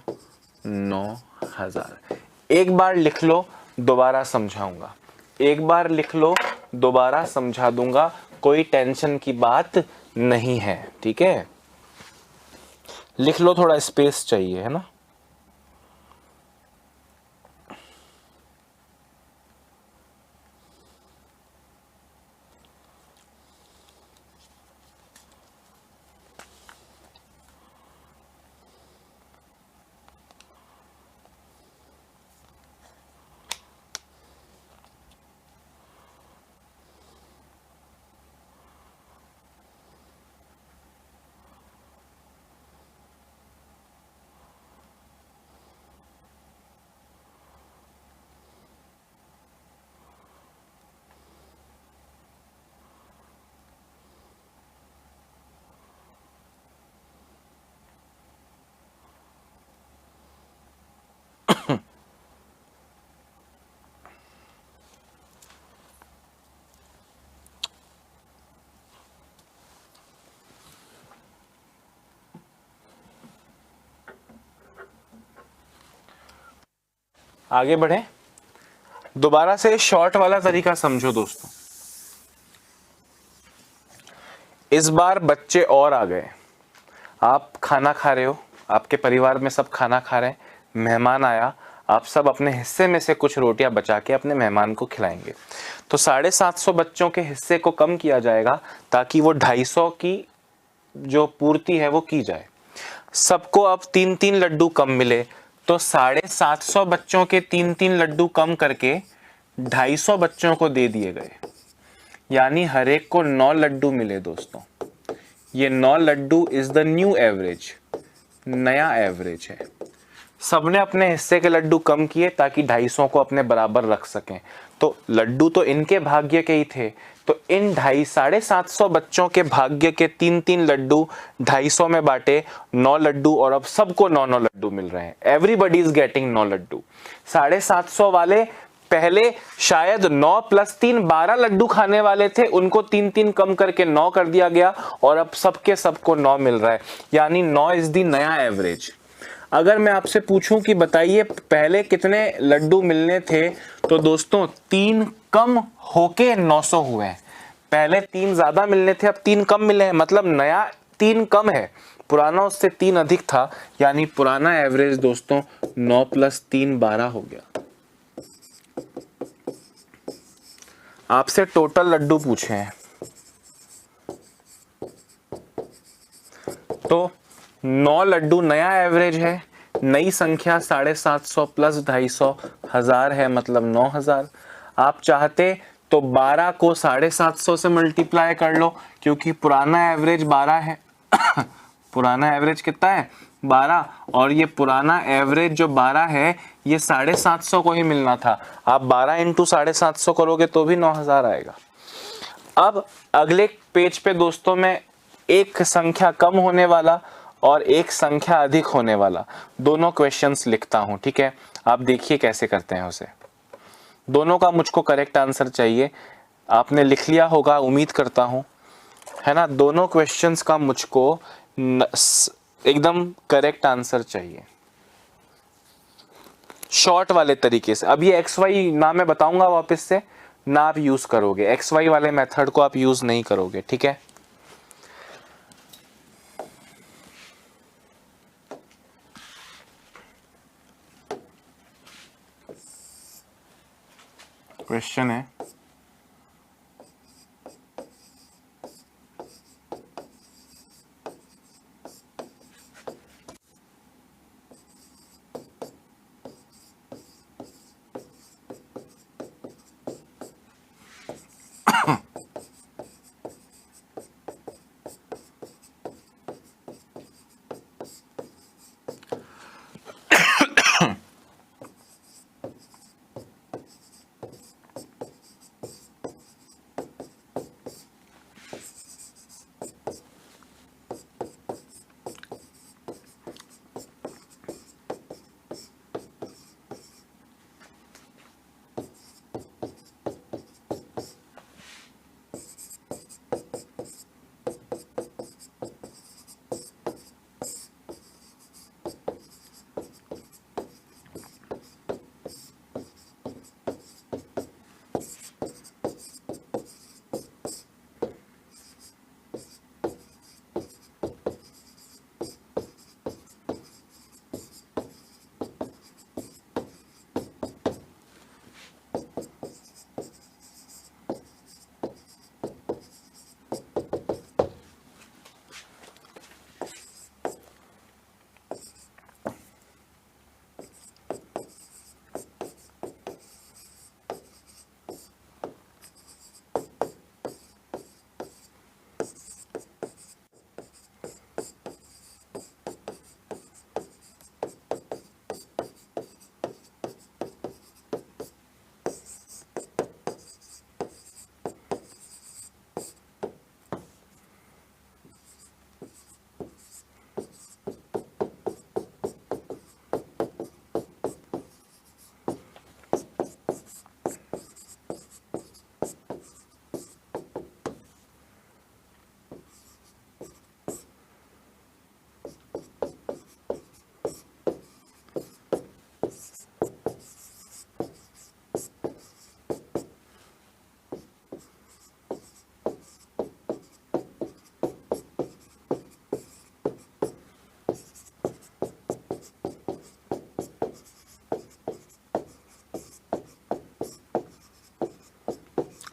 9000। एक बार लिख लो, दोबारा समझाऊंगा। एक बार लिख लो, दोबारा समझा दूंगा, कोई टेंशन की बात नहीं है, ठीक है? लिख लो, थोड़ा स्पेस चाहिए, है ना? आगे बढ़े, दोबारा से शॉर्ट वाला तरीका समझो दोस्तों। इस बार बच्चे और आ गए, आप खाना खा रहे हो, आपके परिवार में सब खाना खा रहे हैं, मेहमान आया, आप सब अपने हिस्से में से कुछ रोटियां बचा के अपने मेहमान को खिलाएंगे। तो 750 बच्चों के हिस्से को कम किया जाएगा ताकि वो 250 की जो पूर्ति है वो की जाए। सबको अब 3-3 लड्डू कम मिले, तो 750 बच्चों के 3-3 लड्डू कम करके 250 बच्चों को दे दिए गए। यानी हर एक को 9 लड्डू मिले दोस्तों। ये 9 लड्डू इज द न्यू एवरेज, नया एवरेज है। सबने अपने हिस्से के लड्डू कम किए ताकि 250 को अपने बराबर रख सकें। तो लड्डू तो इनके भाग्य के ही थे, तो इन 750 बच्चों के भाग्य के 3-3 लड्डू 250 में बांटे, 9 लड्डू, और अब सबको 9-9 लड्डू मिल रहे हैं। Everybody is getting 9 Laddu. 750 वाले पहले शायद 9 + 3 12 लड्डू खाने वाले थे, उनको 3-3 कम करके 9 कर दिया गया, और अब सबके सबको 9 मिल रहा है, यानी 9 इज दी नया एवरेज। अगर मैं आपसे पूछूं कि बताइए पहले कितने लड्डू मिलने थे, तो दोस्तों 3 कम होके 900 हुए हैं। पहले 3 ज्यादा मिलने थे, अब 3 कम मिले हैं, मतलब नया 3 कम है, पुराना उससे 3 अधिक था, यानी पुराना एवरेज दोस्तों 9 + 3 12 हो गया। आपसे टोटल लड्डू पूछे हैं, तो 9 लड्डू नया एवरेज है। नई संख्या 750 + 250 1000 है, मतलब 9000। आप चाहते तो 12 को 750 से मल्टीप्लाई कर लो, क्योंकि पुराना एवरेज 12 है। पुराना एवरेज कितना है? 12, और ये पुराना एवरेज जो 12 है ये 750 को ही मिलना था। आप 12 × 750 करोगे तो भी 9000 आएगा। अब अगले पेज पे दोस्तों मैं एक संख्या कम होने वाला और एक संख्या अधिक होने वाला दोनों क्वेश्चंस लिखता हूं, ठीक है? आप देखिए कैसे करते हैं उसे। दोनों का मुझको करेक्ट आंसर चाहिए। आपने लिख लिया होगा उम्मीद करता हूं, है ना? दोनों क्वेश्चंस का मुझको एकदम करेक्ट आंसर चाहिए, शॉर्ट वाले तरीके से। अब ये XY ना मैं बताऊंगा वापस से, ना आप यूज करोगे, XY वाले मेथड को आप यूज नहीं करोगे, ठीक है? क्वेश्चन है,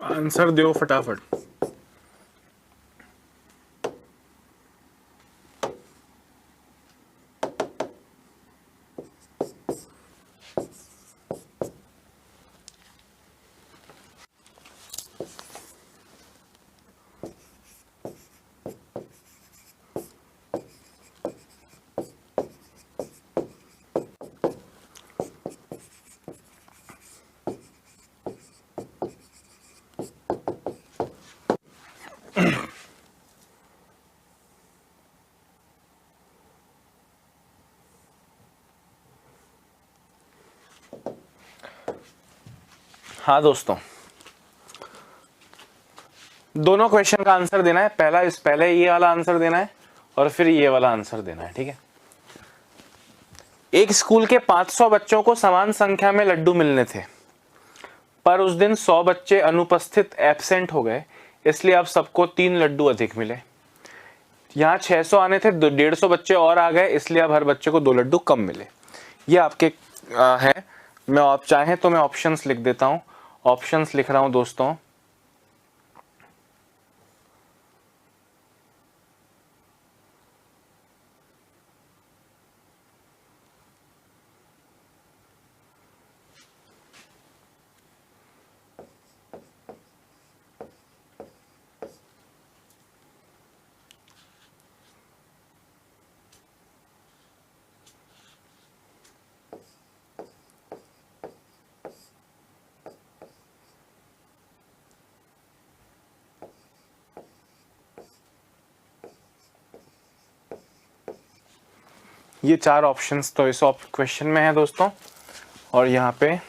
आंसर दो फटाफट। हाँ दोस्तों, दोनों क्वेश्चन का आंसर देना है। पहले ये वाला आंसर देना है और फिर ये वाला आंसर देना है, ठीक है। एक स्कूल के 500 बच्चों को समान संख्या में लड्डू मिलने थे, पर उस दिन 100 बच्चे अनुपस्थित एब्सेंट हो गए, इसलिए अब सबको 3 लड्डू अधिक मिले। यहाँ 600 आने थे, 150 बच्चे और आ गए, इसलिए अब हर बच्चे को 2 लड्डू कम मिले। ये आपके है। मैं आप चाहें तो मैं ऑप्शंस लिख देता हूँ। ऑप्शंस लिख रहा हूँ दोस्तों। ये 4 ऑप्शंस तो इस क्वेश्चन में है दोस्तों, और यहाँ पे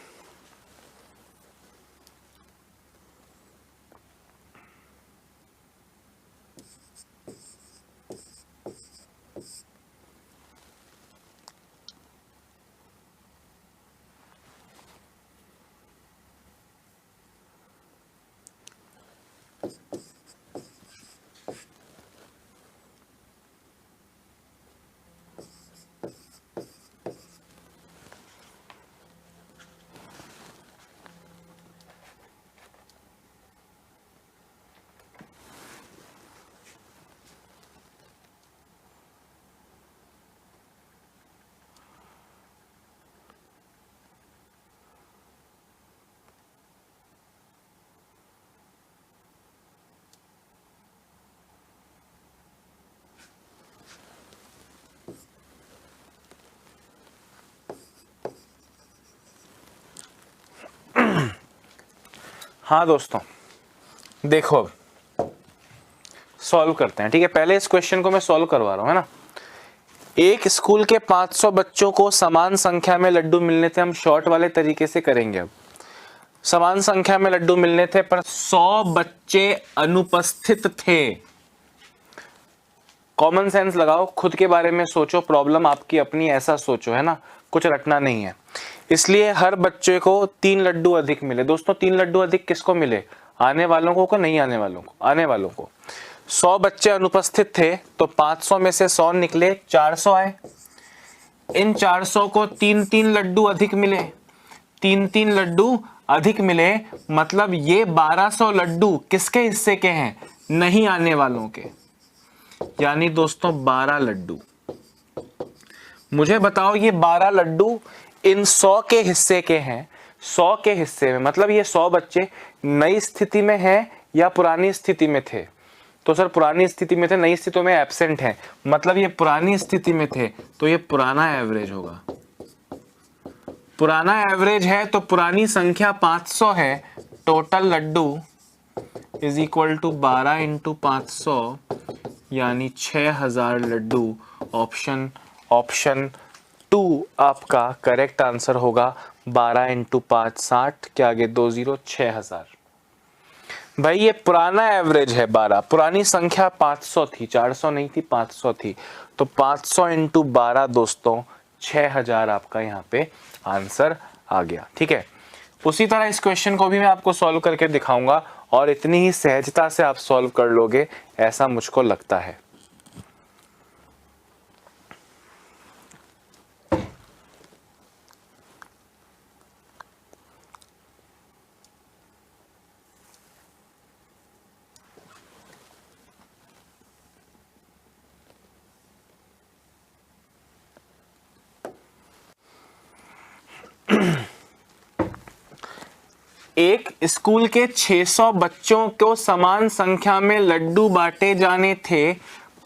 हाँ दोस्तों, देखो अब सॉल्व करते हैं, ठीक है। पहले इस क्वेश्चन को मैं सॉल्व करवा रहा हूं, है ना। एक स्कूल के 500 बच्चों को समान संख्या में लड्डू मिलने थे। हम शॉर्ट वाले तरीके से करेंगे। अब समान संख्या में लड्डू मिलने थे, पर 100 बच्चे अनुपस्थित थे। कॉमन सेंस लगाओ, खुद के बारे में सोचो, प्रॉब्लम आपकी अपनी, ऐसा सोचो, है ना, कुछ रटना नहीं है। इसलिए हर बच्चे को 3 लड्डू अधिक मिले। दोस्तों 3 लड्डू अधिक किसको मिले? आने वालों को नहीं आने वालों को? आने वालों को। 100 बच्चे अनुपस्थित थे, तो 500 में से 100 निकले, 400 आए। इन 400 को 3-3 लड्डू अधिक मिले। 3-3 लड्डू अधिक मिले, मतलब ये 1200 लड्डू किसके हिस्से के हैं? नहीं आने वालों के। यानी दोस्तों 12 लड्डू। मुझे बताओ ये 12 लड्डू इन 100 के हिस्से के हैं। 100 के हिस्से में मतलब ये 100 बच्चे नई स्थिति में हैं या पुरानी स्थिति में थे? तो सर पुरानी स्थिति में थे, नई स्थिति में एब्सेंट है, मतलब ये पुरानी स्थिति में थे, तो ये पुराना एवरेज होगा। पुराना एवरेज है तो पुरानी संख्या 500 है, टोटल लड्डू इज इक्वल टू 12 इंटू 500 यानी 6000 लड्डू। ऑप्शन 2 आपका करेक्ट आंसर होगा। 12 इंटू 5 60 के आगे 2 0, 6000। भाई ये पुराना एवरेज है 12, पुरानी संख्या 500 थी, 400 नहीं थी, 500 थी, तो 500 इंटू 12 दोस्तों 6000 आपका यहाँ पे आंसर आ गया, ठीक है। उसी तरह इस क्वेश्चन को भी मैं आपको सॉल्व करके दिखाऊंगा और इतनी ही सहजता से आप सॉल्व कर लोगे ऐसा मुझको लगता है। एक स्कूल के 600 बच्चों को समान संख्या में लड्डू बांटे जाने थे,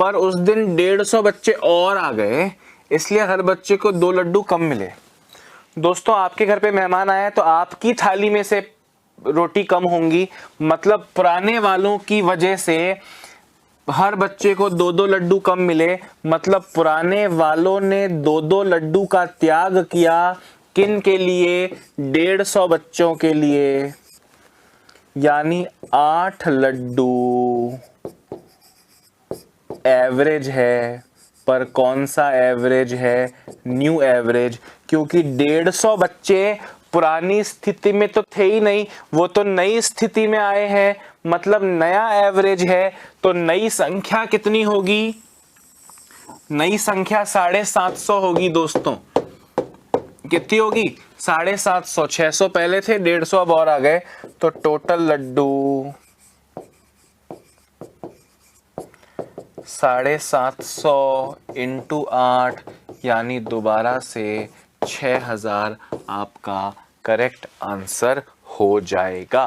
पर उस दिन 150 बच्चे और आ गए, इसलिए हर बच्चे को 2 लड्डू कम मिले। दोस्तों आपके घर पे मेहमान आए तो आपकी थाली में से रोटी कम होंगी, मतलब पुराने वालों की वजह से हर बच्चे को 2-2 लड्डू कम मिले, मतलब पुराने वालों ने 2-2 लड्डू का त्याग किया। किन के लिए? 150 बच्चों के लिए। यानी 8 लड्डू एवरेज है। पर कौन सा एवरेज है? न्यू एवरेज, क्योंकि 150 बच्चे पुरानी स्थिति में तो थे ही नहीं, वो तो नई स्थिति में आए हैं, मतलब नया एवरेज है। तो नई संख्या कितनी होगी? नई संख्या 750 होगी दोस्तों। कितनी होगी? 750। 600 पहले थे, 150 अब और आ गए, तो टोटल लड्डू 750 इंटू 8, यानी दोबारा से 6000 आपका करेक्ट आंसर हो जाएगा।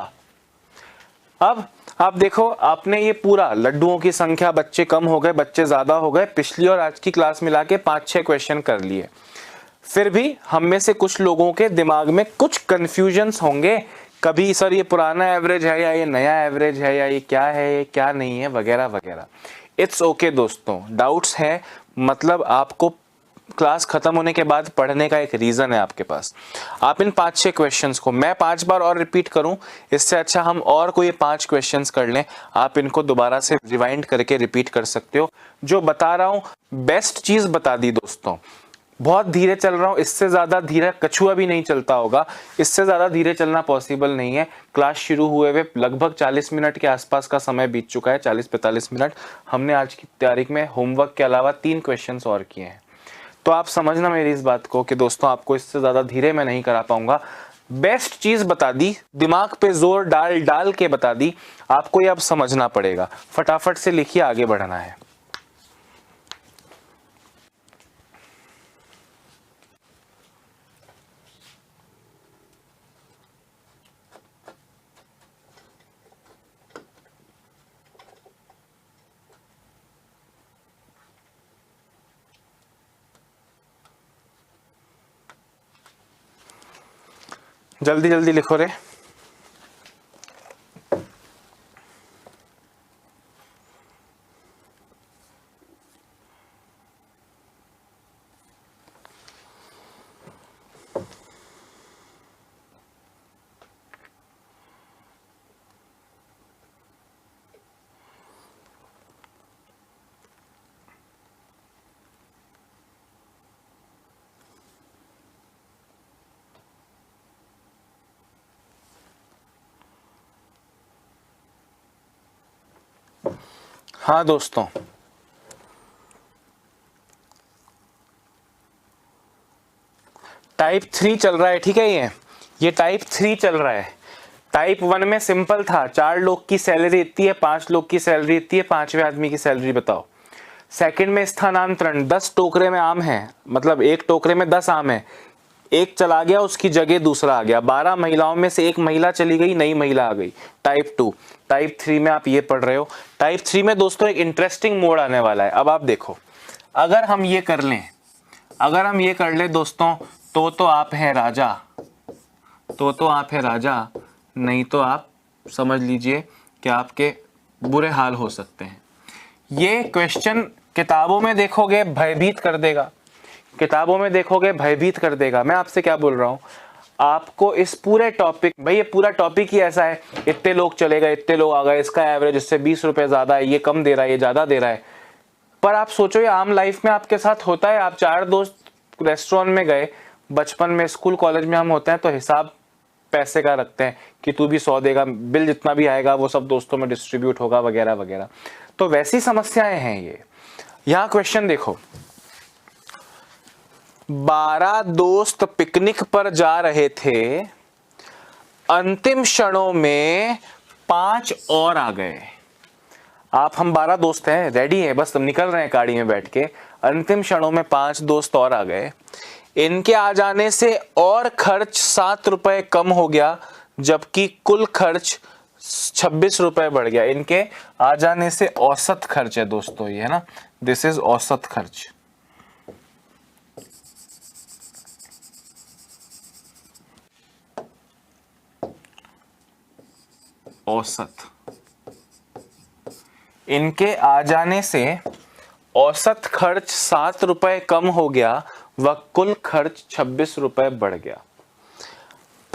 अब आप देखो, आपने ये पूरा लड्डुओं की संख्या, बच्चे कम हो गए, बच्चे ज्यादा हो गए, पिछली और आज की क्लास मिला के 5-6 क्वेश्चन कर लिए। फिर भी हम में से कुछ लोगों के दिमाग में कुछ कंफ्यूजन्स होंगे, कभी सर ये पुराना एवरेज है या ये नया एवरेज है, या ये क्या है ये क्या नहीं है, वगैरह वगैरह। इट्स ओके दोस्तों, डाउट्स है, मतलब आपको क्लास खत्म होने के बाद पढ़ने का एक रीजन है आपके पास। आप इन 5-6 क्वेश्चंस को, मैं 5 बार और रिपीट करूं, इससे अच्छा हम और कोई 5 क्वेश्चंस कर लें। आप इनको दोबारा से रिवाइंड करके रिपीट कर सकते हो। जो बता रहा हूं बेस्ट चीज बता दी दोस्तों। बहुत धीरे चल रहा हूं, इससे ज्यादा धीरे कछुआ भी नहीं चलता होगा, इससे ज्यादा धीरे चलना पॉसिबल नहीं है। क्लास शुरू हुए हुए लगभग 40 मिनट के आसपास का समय बीत चुका है, 40-45 मिनट। हमने आज की तारीख में होमवर्क के अलावा 3 क्वेश्चंस और किए हैं। तो आप समझना मेरी इस बात को कि दोस्तों आपको इससे ज्यादा धीरे मैं नहीं करा पाऊंगा। बेस्ट चीज बता दी, दिमाग पे जोर डाल डाल के बता दी, आपको ये अब समझना पड़ेगा। फटाफट से लिखिए, आगे बढ़ना है। जल्दी जल्दी लिखो रे। हाँ दोस्तों, टाइप 3 चल रहा है, ठीक है। ये टाइप 3 चल रहा है। टाइप 1 में सिंपल था, 4 लोग की सैलरी इतनी है, 5 लोग की सैलरी इतनी है, 5वें आदमी की सैलरी बताओ। सेकंड में स्थानांतरण, 10 टोकरे में आम है, मतलब एक टोकरे में 10 आम है, एक चला गया, उसकी जगह दूसरा आ गया, 12 महिलाओं में से एक महिला चली गई, नई महिला आ गई। टाइप 2। टाइप 3 में आप ये पढ़ रहे हो। टाइप 3 में दोस्तों एक इंटरेस्टिंग मोड आने वाला है। अब आप देखो, अगर हम ये कर लें, दोस्तों, तो आप हैं राजा, तो आप हैं राजा, नहीं तो आप समझ लीजिए कि आपके बुरे हाल हो सकते हैं। ये क्वेश्चन किताबों में देखोगे भयभीत कर देगा, किताबों में देखोगे भयभीत कर देगा। मैं आपसे क्या बोल रहा हूं, आपको इस पूरे टॉपिक, भाई ये पूरा टॉपिक ही ऐसा है, इतने लोग चले गए, इतने लोग आ गए, इसका एवरेज इससे 20 रुपए ज्यादा है, ये कम दे रहा है, ये ज्यादा दे रहा है। पर आप सोचो ये आम लाइफ में आपके साथ होता है। आप 4 दोस्त रेस्टोरेंट में गए, बचपन में स्कूल कॉलेज में हम होते हैं तो हिसाब पैसे का रखते हैं कि तू भी 100 देगा, बिल जितना भी आएगा वो सब दोस्तों में डिस्ट्रीब्यूट होगा, वगैरह वगैरह। तो वैसी समस्याएं हैं ये। यहां क्वेश्चन देखो, 12 दोस्त पिकनिक पर जा रहे थे, अंतिम क्षणों में 5 और आ गए। हम 12 दोस्त हैं, रेडी हैं, बस हम निकल रहे हैं गाड़ी में बैठ के, अंतिम क्षणों में 5 दोस्त और आ गए। इनके आ जाने से और खर्च 7 रुपए कम हो गया, जबकि कुल खर्च 26 रुपए बढ़ गया। इनके आ जाने से औसत खर्च है दोस्तों ये, है ना, दिस इज औसत खर्च। औसत, इनके आ जाने से औसत खर्च 7 रुपए कम हो गया व कुल खर्च 26 रुपए बढ़ गया।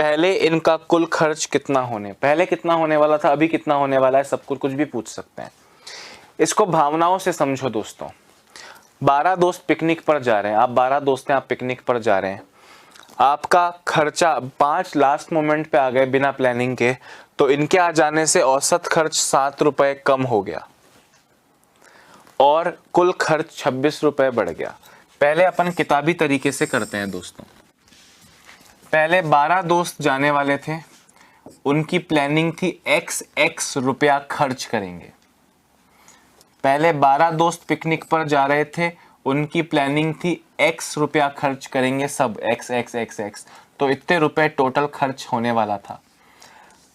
पहले इनका कुल खर्च कितना होने, पहले कितना होने वाला था, अभी कितना होने वाला है, सब कुछ भी पूछ सकते हैं। इसको भावनाओं से समझो दोस्तों। 12 दोस्त पिकनिक पर जा रहे हैं, आप 12 दोस्त हैं, आप पिकनिक पर जा रहे हैं, आपका खर्चा 5 लास्ट मोमेंट पे आ गए बिना प्लानिंग के, तो इनके आ जाने से औसत खर्च 7 रुपए कम हो गया और कुल खर्च 26 रुपए बढ़ गया। पहले अपन किताबी तरीके से करते हैं दोस्तों। पहले 12 दोस्त जाने वाले थे, उनकी प्लानिंग थी x रुपया खर्च करेंगे। पहले 12 दोस्त पिकनिक पर जा रहे थे, उनकी प्लानिंग थी x रुपया खर्च करेंगे, सब x, तो इतने रुपए टोटल खर्च होने वाला था।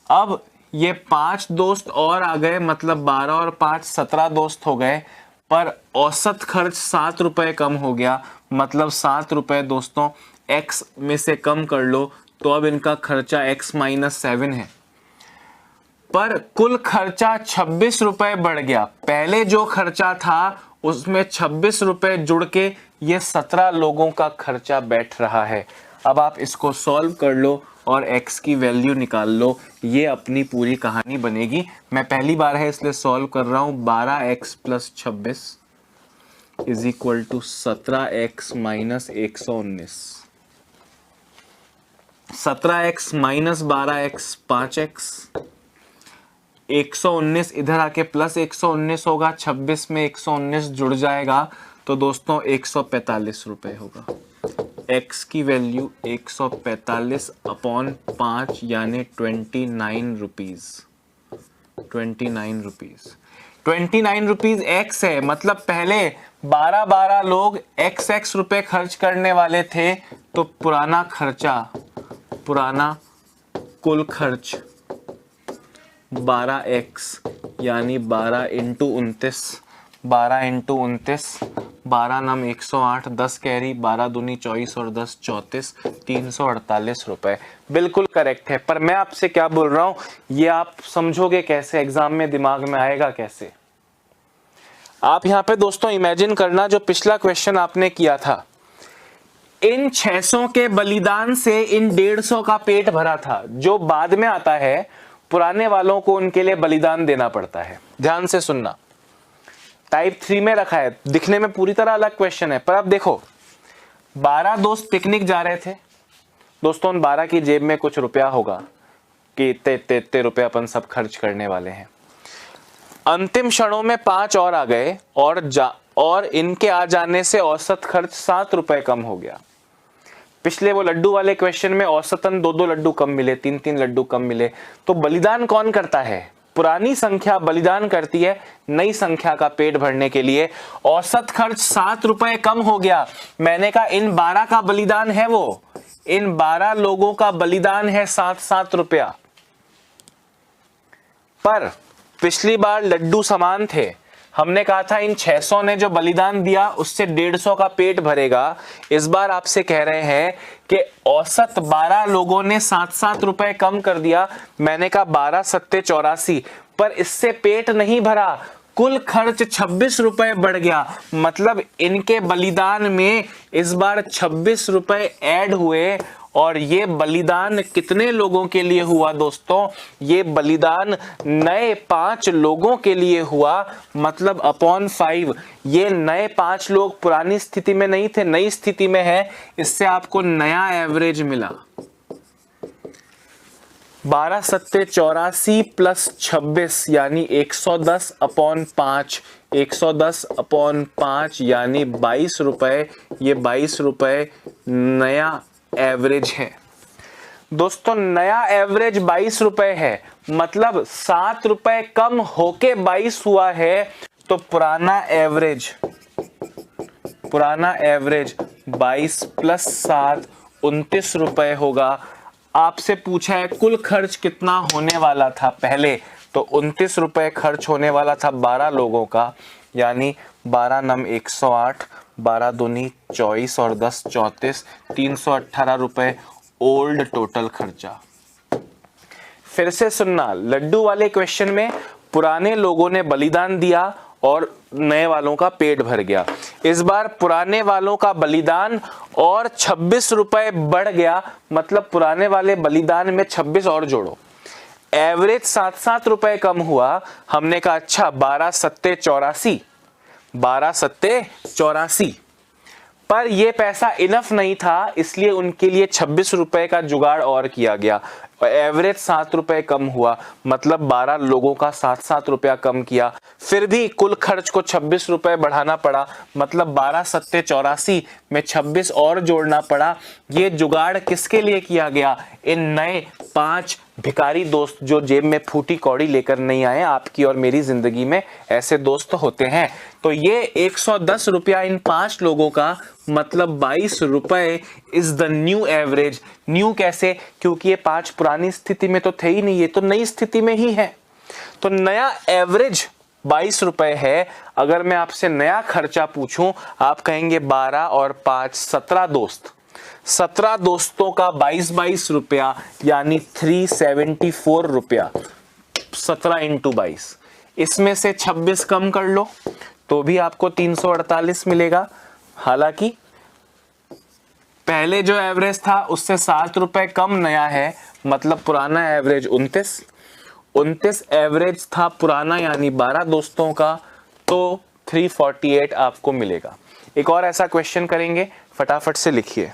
अब ये 5 दोस्त और आ गए, मतलब 12 और 5 17 दोस्त हो गए, पर औसत खर्च 7 रुपए कम हो गया, मतलब 7 रुपए दोस्तों x में से कम कर लो, तो अब इनका खर्चा x-7 है, पर कुल खर्चा 26 रुपए बढ़ गया। पहले जो खर्चा था उसमें 26 रुपए जुड़ के ये 17 लोगों का खर्चा बैठ रहा है। अब आप इसको सॉल्व कर लो और x की वैल्यू निकाल लो, ये अपनी पूरी कहानी बनेगी। मैं पहली बार है इसलिए सॉल्व कर रहा हूं। 12x + 26 is equal to 17x - 119, 17x - 12x 5x, 119 इधर आके प्लस 119 होगा, 26 में 119 जुड़ जाएगा, तो दोस्तों 145 रुपए होगा। x की वैल्यू 145 अपॉन 5 यानी 29 रुपीज। 29 रुपीज x है, मतलब पहले 12 लोग x रुपए खर्च करने वाले थे, तो पुराना कुल खर्च 12x यानी 12 × 29, 12 × 29, 12 नम 108, 10 कैरी, 12 दूनी 24 और 10 34, 348 रुपए बिल्कुल करेक्ट है। पर मैं आपसे क्या बोल रहा हूं, ये आप समझोगे कैसे, एग्जाम में दिमाग में आएगा कैसे? आप यहां पे दोस्तों इमेजिन करना, जो पिछला क्वेश्चन आपने किया था, इन 600 के बलिदान से इन 150 का पेट भरा था। जो बाद में आता है, पुराने वालों को उनके लिए बलिदान देना पड़ता है। ध्यान से सुनना, टाइप 3 में रखा है, दिखने में पूरी तरह अलग क्वेश्चन है, पर अब देखो 12 दोस्त पिकनिक जा रहे थे दोस्तों, उन 12 की जेब में कुछ रुपया होगा कि इतने रुपए अपन सब खर्च करने वाले हैं। अंतिम क्षणों में 5 और आ गए और इनके आ जाने से औसत खर्च 7 रुपए कम हो गया। पिछले वो लड्डू वाले क्वेश्चन में औसतन 2 लड्डू कम मिले, 3 लड्डू कम मिले। तो बलिदान कौन करता है? पुरानी संख्या बलिदान करती है नई संख्या का पेट भरने के लिए। औसत खर्च 7 रुपए कम हो गया। मैंने कहा इन 12 का बलिदान है, वो इन 12 लोगों का बलिदान है 7 रुपया। पर पिछली बार लड्डू समान थे, हमने कहा था इन 600 ने जो बलिदान दिया उससे 150 का पेट भरेगा। इस बार आपसे कह रहे हैं कि औसत 12 लोगों ने 7 रुपए कम कर दिया। मैंने कहा 12 सत्ते 84, पर इससे पेट नहीं भरा, कुल खर्च 26 रुपए बढ़ गया। मतलब इनके बलिदान में इस बार 26 रुपए ऐड हुए। और ये बलिदान कितने लोगों के लिए हुआ दोस्तों? ये बलिदान नए 5 लोगों के लिए हुआ, मतलब अपॉन 5। ये नए 5 लोग पुरानी स्थिति में नहीं थे, नई स्थिति में है, इससे आपको नया एवरेज मिला। 12 सत्ते 84 प्लस 26 यानी 110 अपॉन 5, 110 अपॉन 5 यानी 22 रुपए। ये 22 रुपए नया एवरेज है दोस्तों। नया एवरेज 22 रुपए है, मतलब 7 रुपए कम होके 22 हुआ है। तो पुराना एवरेज 22 प्लस 7 29 रुपए होगा। आपसे पूछा है कुल खर्च कितना होने वाला था पहले, तो 29 रुपए खर्च होने वाला था 12 लोगों का, यानी 12 नम 108, 12 दूनी 24 और 10 34, 318 रुपए ओल्ड टोटल खर्चा। फिर से सुनना, लड्डू वाले क्वेश्चन में पुराने लोगों ने बलिदान दिया और नए वालों का पेट भर गया। इस बार पुराने वालों का बलिदान और 26 रुपए बढ़ गया, मतलब पुराने वाले बलिदान में 26 और जोड़ो, एवरेज 7-7 रुपए कम हुआ। हमने कहा अच्छा 12 सत्ते 84, 12 सत्ते 84, पर ये पैसा इनफ नहीं था, इसलिए उनके लिए 26 रुपए का जुगाड़ और किया गया। एवरेज 7 रुपए कम हुआ, मतलब 12 लोगों का 7-7 रुपया कम किया, फिर भी कुल खर्च को 26 रुपए बढ़ाना पड़ा, मतलब 12 सत्ते 84 में 26 और जोड़ना पड़ा। ये जुगाड़ किसके लिए किया गया? इन नए 5 भिखारी दोस्त जो जेब में फूटी कौड़ी लेकर नहीं आए। आपकी और मेरी जिंदगी में ऐसे दोस्त होते हैं। तो ये 110 रुपया इन 5 लोगों का, मतलब 22 रुपए is the new average. New कैसे? क्योंकि ये 5 पुरानी स्थिति में तो थे ही नहीं, ये तो नई स्थिति में ही है। तो नया एवरेज 22 रुपए है। अगर मैं आपसे नया खर्चा पूछूं, आप कहेंगे 12 और 5 17 दोस्त, 17 दोस्तों का 22-22 रुपया, यानी 374 रुपया। 17 इंटू 22, इसमें से 26 कम कर लो तो भी आपको 348 मिलेगा। हालांकि पहले जो एवरेज था उससे 7 रुपए कम नया है, मतलब पुराना एवरेज 29 एवरेज था पुराना, यानी 12 दोस्तों का, तो 348 आपको मिलेगा। एक और ऐसा क्वेश्चन करेंगे, फटाफट से लिखिए।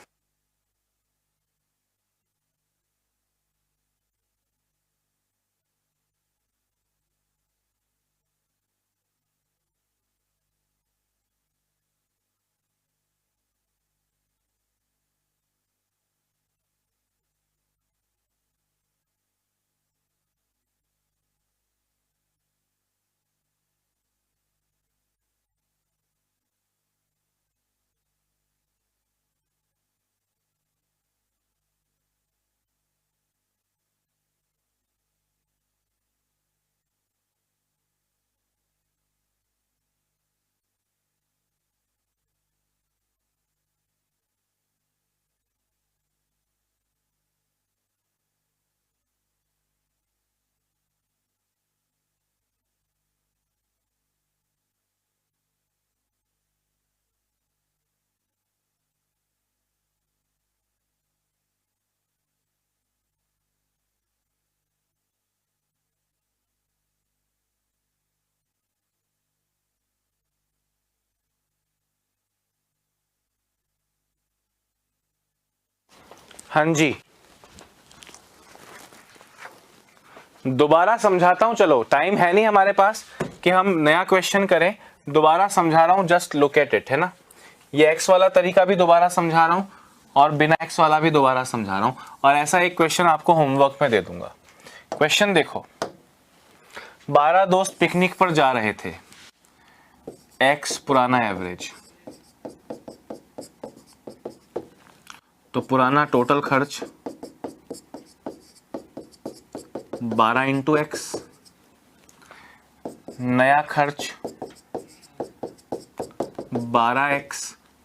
हाँ जी, दोबारा समझाता हूं। चलो, टाइम है नहीं हमारे पास कि हम नया क्वेश्चन करें। दोबारा समझा रहा हूं, जस्ट लुक एट इट, है ना। ये एक्स वाला तरीका भी दोबारा समझा रहा हूं और बिना एक्स वाला भी दोबारा समझा रहा हूं, और ऐसा एक क्वेश्चन आपको होमवर्क में दे दूंगा। क्वेश्चन देखो, 12 दोस्त पिकनिक पर जा रहे थे, एक्स पुराना एवरेज, तो पुराना टोटल खर्च 12 इंटू एक्स, नया खर्च 12x,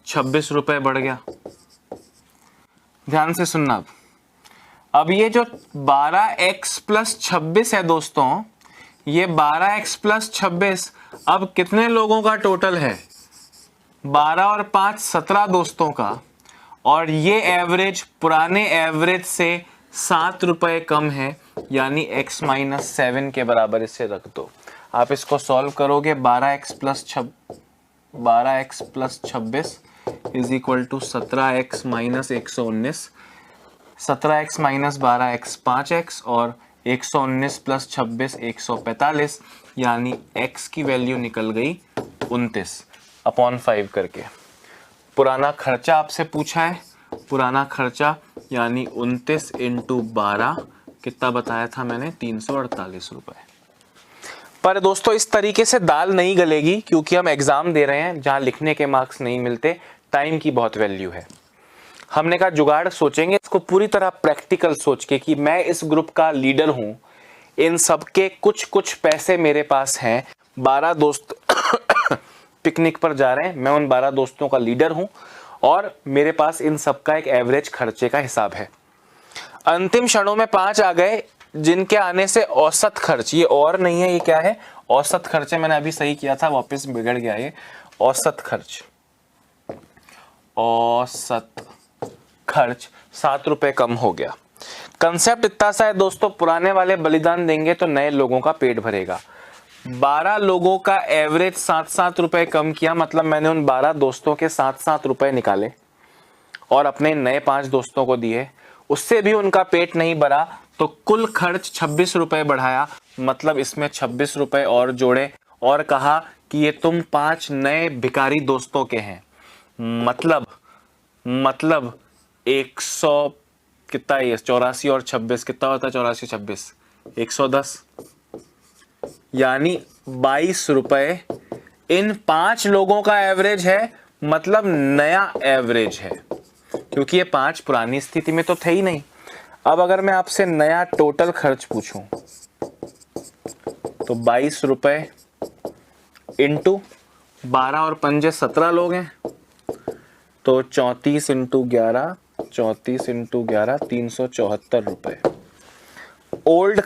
26 रुपए बढ़ गया। ध्यान से सुनना। अब ये जो 12x प्लस 26 है दोस्तों, ये 12x प्लस 26 अब कितने लोगों का टोटल है? 12 और 5 17 दोस्तों का, और ये एवरेज पुराने एवरेज से 7 रुपए कम है, यानी x माइनस 7 के बराबर इसे रख दो। आप इसको सॉल्व करोगे, 12x plus 26 is equal to 17x minus 119, 17x minus 12x 5x, और 119 प्लस 26 145, यानी x की वैल्यू निकल गई 29/5 करके। पुराना खर्चा आपसे पूछा है, पुराना खर्चा यानी 29 इंटू 12, कितना बताया था मैंने? 348 रुपए। पर दोस्तों इस तरीके से दाल नहीं गलेगी, क्योंकि हम एग्जाम दे रहे हैं जहां लिखने के मार्क्स नहीं मिलते, टाइम की बहुत वैल्यू है। हमने कहा जुगाड़ सोचेंगे इसको पूरी तरह प्रैक्टिकल सोच के कि मैं इस ग्रुप का लीडर हूं, इन सब के कुछ कुछ पैसे मेरे पास हैं, 12 दोस्त पिकनिक पर जा रहे हैं, मैं उन 12 दोस्तों का लीडर हूं और मेरे पास इन सब का एक एवरेज खर्चे का हिसाब है। अंतिम क्षणों में 5 आ गए जिनके आने से औसत खर्च, ये और नहीं है, ये क्या है? औसत खर्च है। मैंने अभी सही किया था, वापस बिगड़ गया ये। औसत खर्च, औसत खर्च 7 रुपए कम हो गया। कंसेप्ट इतना सा है दोस्तों, पुराने वाले बलिदान देंगे तो नए लोगों का पेट भरेगा। 12 लोगों का एवरेज 7-7 रुपए कम किया, मतलब मैंने उन 12 दोस्तों के 7-7 रुपए निकाले और अपने नए 5 दोस्तों को दिए, उससे भी उनका पेट नहीं भरा तो कुल खर्च 26 रुपए बढ़ाया, मतलब इसमें 26 रुपए और जोड़े और कहा कि ये तुम 5 नए भिखारी दोस्तों के हैं। मतलब 100 कितना, ये 84 और 26 कितना होता है, 84 26 110, यानी 22 रुपए इन 5 लोगों का एवरेज है, मतलब नया एवरेज है, क्योंकि ये 5 पुरानी स्थिति में तो थे ही नहीं। अब अगर मैं आपसे नया टोटल खर्च पूछूं तो 22 रुपए इंटू 12 और 5 17 लोग हैं तो 34 इंटू 11 374 रुपए। ओल्ड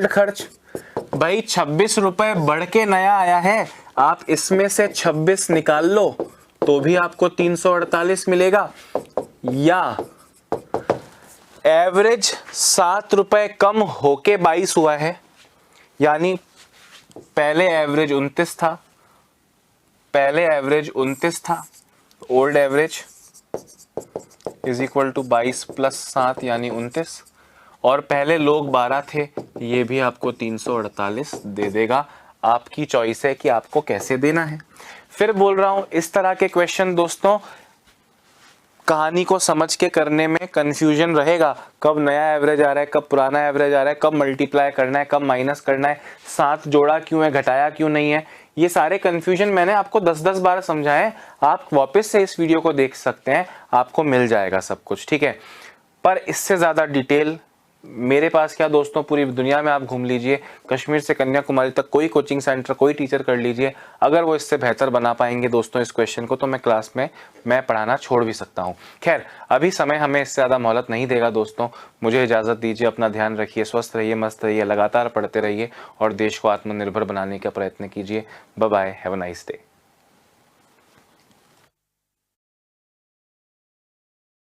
खर्च भाई 26 रुपए बढ़ के नया आया है, आप इसमें से 26 निकाल लो तो भी आपको 348 मिलेगा, या एवरेज 7 रुपए कम होके 22 हुआ है, यानी पहले एवरेज 29 था, old average is equal to 22 plus 7 यानी 29, और पहले लोग 12 थे, ये भी आपको 348 दे देगा। आपकी चॉइस है कि आपको कैसे देना है। फिर बोल रहा हूं, इस तरह के क्वेश्चन दोस्तों कहानी को समझ के करने में कंफ्यूजन रहेगा, कब नया एवरेज आ रहा है, कब पुराना एवरेज आ रहा है, कब मल्टीप्लाई करना है, कब माइनस करना है, साथ जोड़ा क्यों है, घटाया क्यों नहीं है, ये सारे कंफ्यूजन मैंने आपको 10-10 बार समझाए। आप वापस से इस वीडियो को देख सकते हैं, आपको मिल जाएगा सब कुछ, ठीक है। पर इससे ज़्यादा डिटेल मेरे पास क्या दोस्तों, पूरी दुनिया में आप घूम लीजिए, कश्मीर से कन्याकुमारी तक कोई कोचिंग सेंटर, कोई टीचर कर लीजिए, अगर वो इससे बेहतर बना पाएंगे दोस्तों इस क्वेश्चन को, तो मैं क्लास में पढ़ाना छोड़ भी सकता हूँ। खैर अभी समय हमें इससे ज़्यादा मोहलत नहीं देगा दोस्तों, मुझे इजाज़त दीजिए, अपना ध्यान रखिए, स्वस्थ रहिए, मस्त रहिए, लगातार पढ़ते रहिए और देश को आत्मनिर्भर बनाने का प्रयत्न कीजिए। Bye bye, have a nice day.